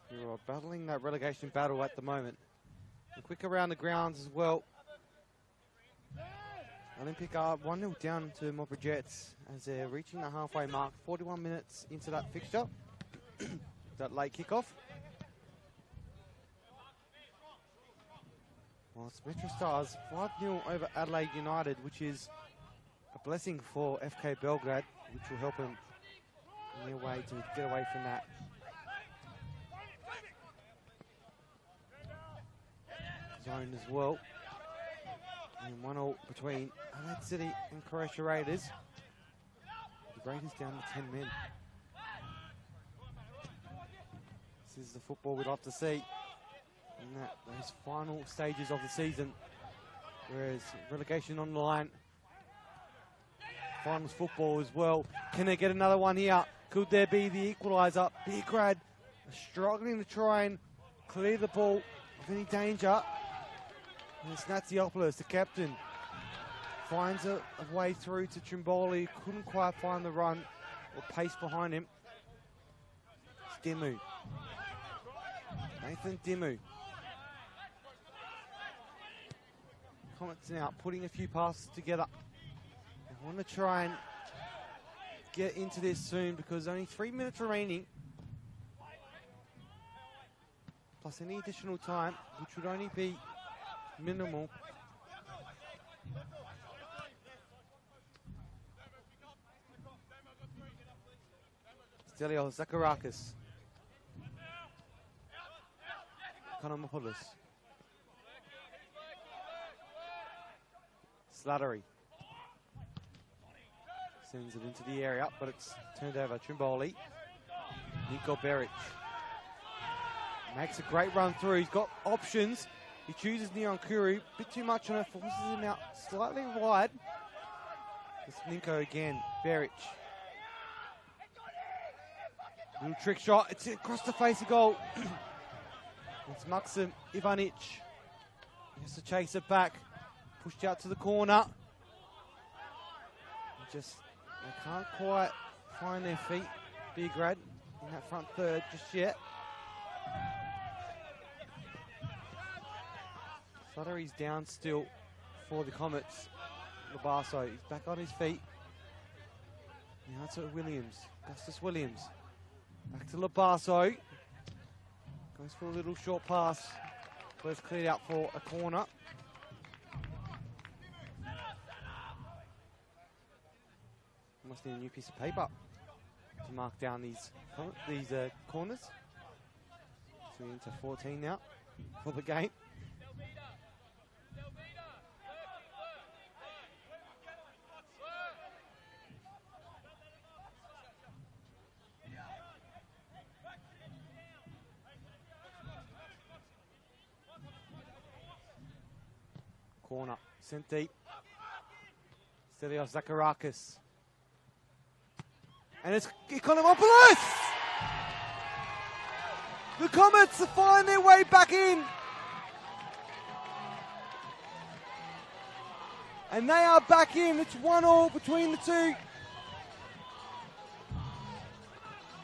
who are battling that relegation battle at the moment. And quick around the grounds as well. Olympic are 1-0 down to Marlborough Jets as they're reaching the halfway mark, 41 minutes into that fixture. That late kickoff. Whilst Metro Stars 5-0 over Adelaide United, which is a blessing for FK Belgrade, which will help them in their way to get away from that. Zone as well. And 1-1 between Adelaide City and Croatia Raiders. The Raiders down to 10 men. This is the football we'd love to see in those final stages of the season, whereas relegation on the line, finals football as well. Can they get another one here? Could there be the equaliser? Beograd struggling to try and clear the ball of any danger. And it's Natsiopoulos, the captain, finds a way through to Trimboli. Couldn't quite find the run or pace behind him. It's Dimu. Nathan Dimu. Comets now putting a few passes together. I want to try and get into this soon because only 3 minutes remaining. Plus any additional time, which would only be minimal. Stelios Zakarakis. Konomopoulos. Slattery. Sends it into the area, but it's turned over. Trimboli. Niko Beric. Makes a great run through. He's got options. He chooses Neon Kuru. Bit too much on it. Forces him out slightly wide. It's Ninko again. Beric. Little trick shot. It's across the face of goal. It's Maksim Ivanic. He has to chase it back. Pushed out to the corner. Just, they can't quite find their feet. Beograd in that front third just yet. Slattery's down still for the Comets. Labasso, he's back on his feet. Now it's Williams, Augustus Williams. Back to Labasso. Goes for a little short pass. First cleared out for a corner. Must need a new piece of paper to mark down these corners. So we're into 14 now for the game. Corner, sent deep. Stelios Zakarakis. And it's Economopoulos! The Comets are finding their way back in. And they are back in. It's 1-1 between the two.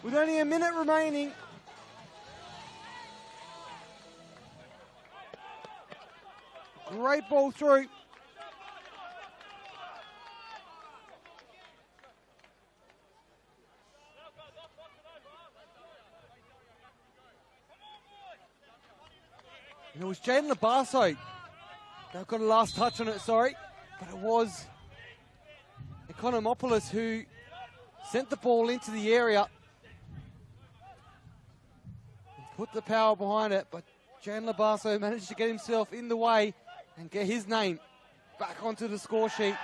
With only a minute remaining. Great ball through. And it was Jaden Labasso. They've got a last touch on it, sorry. But it was Economopoulos who sent the ball into the area. And put the power behind it, but Jaden Labasso managed to get himself in the way and get his name back onto the score sheet.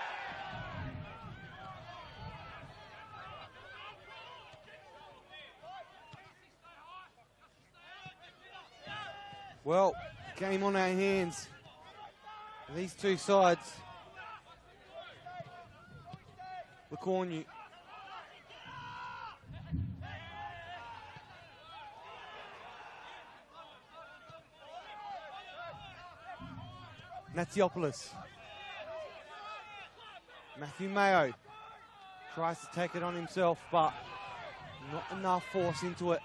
Well, game on our hands. These two sides. Look on you. Natsiopoulos. Matthew Mayo tries to take it on himself, but not enough force into it.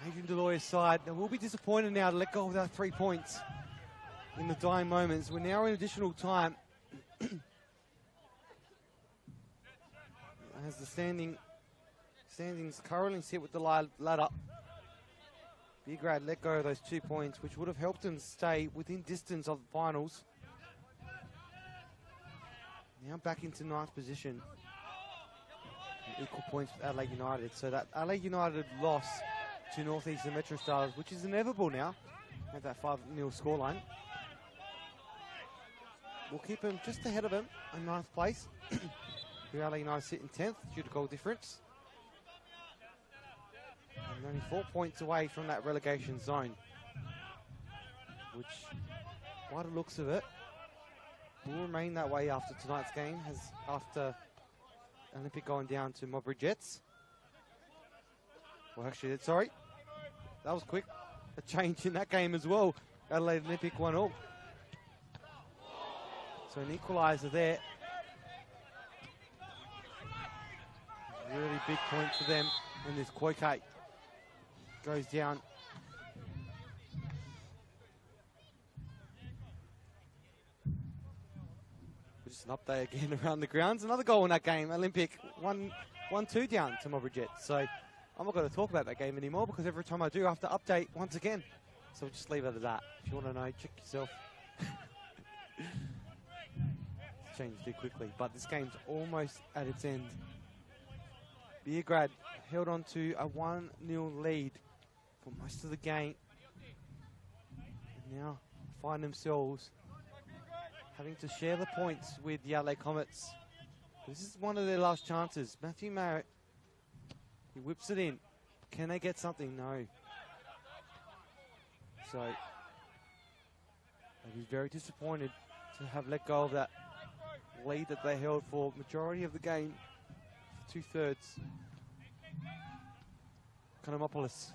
Adrian Deloyer's side, they will be disappointed now to let go of that 3 points in the dying moments. We're now in additional time. As the standings currently sit with the ladder. Beograd let go of those 2 points, which would have helped them stay within distance of the finals. Now back into ninth position. Equal points with Adelaide United. So that Adelaide United loss to Northeastern Metro Stars, which is inevitable now at that 5-0 scoreline. We'll keep them just ahead of them in ninth place. Adelaide United sit in 10th due to goal difference. And only 4 points away from that relegation zone, which, by the looks of it, will remain that way after tonight's game, after Olympic going down to Mowbray Jets. Well, actually, sorry, that was quick. A change in that game as well. Adelaide Olympic 1-0. So an equaliser there. Really big point for them. And this Koike goes down. Just an update again around the grounds. Another goal in that game. Olympic 1-2 down to Mowbray Jets. So I'm not going to talk about that game anymore because every time I do, I have to update once again. So we'll just leave it at that. If you want to know, check yourself. It's changed too quickly. But this game's almost at its end. Beograd held on to a 1-0 lead for most of the game. And now find themselves having to share the points with the Adelaide Comets. This is one of their last chances. Matthew Marrett, he whips it in. Can they get something? No. So they'll be very disappointed to have let go of that lead that they held for majority of the game. 2/3. Economopoulos.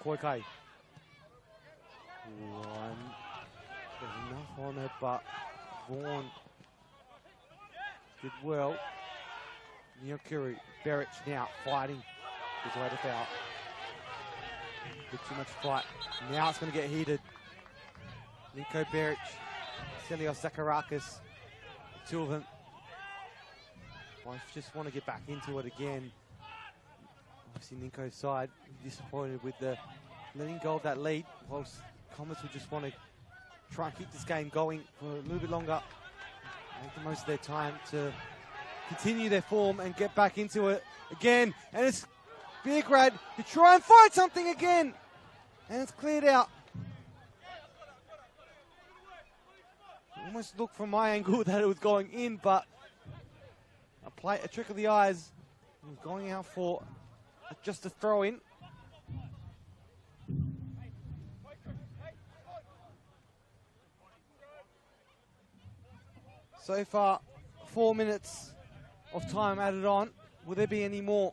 Koike. One. There's enough on it, but Vaughan did well. Nyokuru, Beric now fighting his way to foul. Bit too much fight. Now it's going to get heated. Nico Beric, Celios Zakarakis, two of them. I just want to get back into it again. Obviously Nico's side disappointed with the letting go of that lead, whilst Comets would just want to try and keep this game going for a little bit longer. Make the most of their time to continue their form and get back into it again. And it's Beograd who try and find something again. And it's cleared out. Almost looked from my angle that it was going in, but a trick of the eyes. It was going out for just a throw in. So far, 4 minutes of time added on. Will there be any more?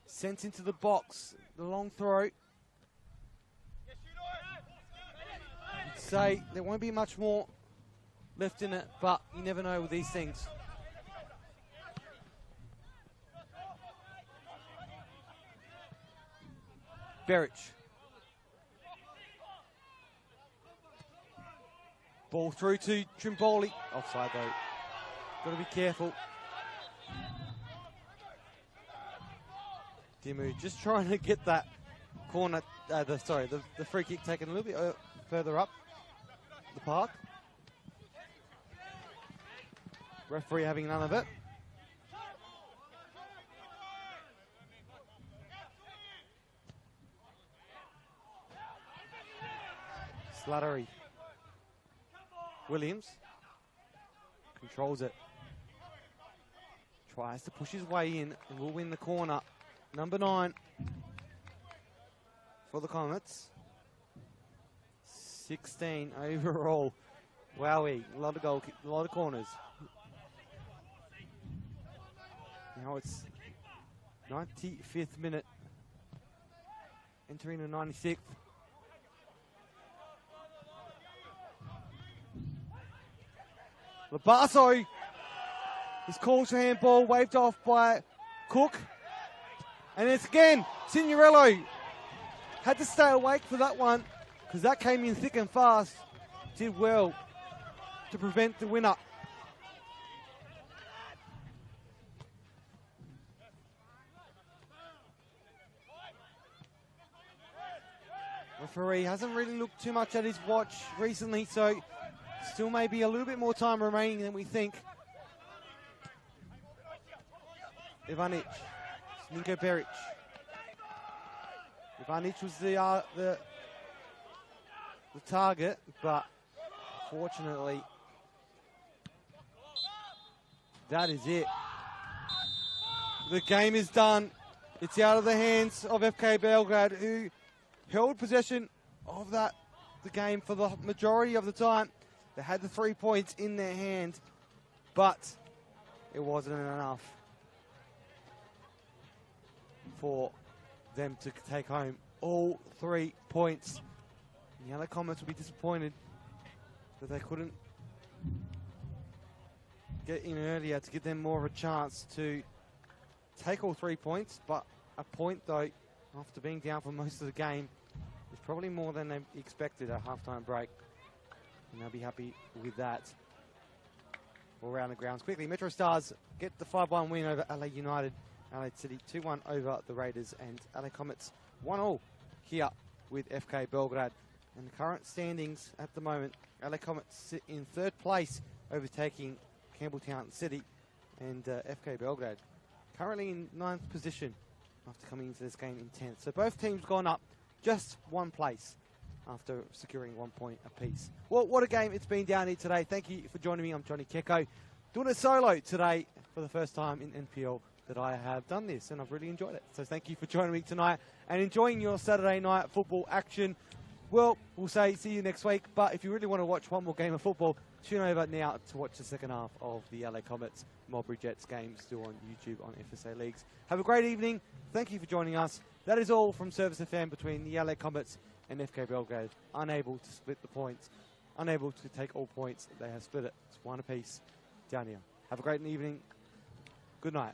Sent into the box, the long throw. I'd say there won't be much more left in it, but you never know with these things. Beric. Ball through to Trimboli. Offside though. Got to be careful. Dimu just trying to get that corner, the free kick taken a little bit further up the park. Referee having none of it. Slattery. Williams controls it. Tries to push his way in and will win the corner. Number 9 for the Comets. 16 overall. Wowee, a lot of corners. Now it's 95th minute. Entering the 96th. Labasso is called for handball, waved off by Cook. And it's again, Signorello had to stay awake for that one because that came in thick and fast. Did well to prevent the winner. Referee hasn't really looked too much at his watch recently, so still maybe a little bit more time remaining than we think. Ivanic, Sminko Beric. Ivanic was the target, but fortunately, that is it. The game is done. It's out of the hands of FK Belgrade, who held possession of the game for the majority of the time. They had the 3 points in their hand, but it wasn't enough for them to take home all 3 points. The other Comets will be disappointed that they couldn't get in earlier to give them more of a chance to take all 3 points, but a point, though, after being down for most of the game, is probably more than they expected at halftime break. And they'll be happy with that. All around the grounds quickly. Metro Stars get the 5-1 win over LA United. Adelaide City 2-1 over the Raiders. And LA Comets 1-all here with FK Belgrade. And the current standings at the moment, LA Comets sit in 3rd place, overtaking Campbelltown City. And FK Belgrade currently in 9th position after coming into this game in 10th. So both teams gone up just 1 place after securing 1 point apiece. Well, what a game it's been down here today. Thank you for joining me. I'm Johnny Kecko, doing a solo today for the first time in NPL that I have done this, and I've really enjoyed it. So thank you for joining me tonight and enjoying your Saturday night football action. Well, we'll say see you next week, but if you really want to watch one more game of football, tune over now to watch the second half of the LA Comets Mulberry Jets game, still on YouTube on FSA Leagues. Have a great evening. Thank you for joining us. That is all from Service FM between the LA Comets and FK Belgrade. Unable to split the points, unable to take all points. They have split it. It's 1 apiece down here. Have a great evening. Good night.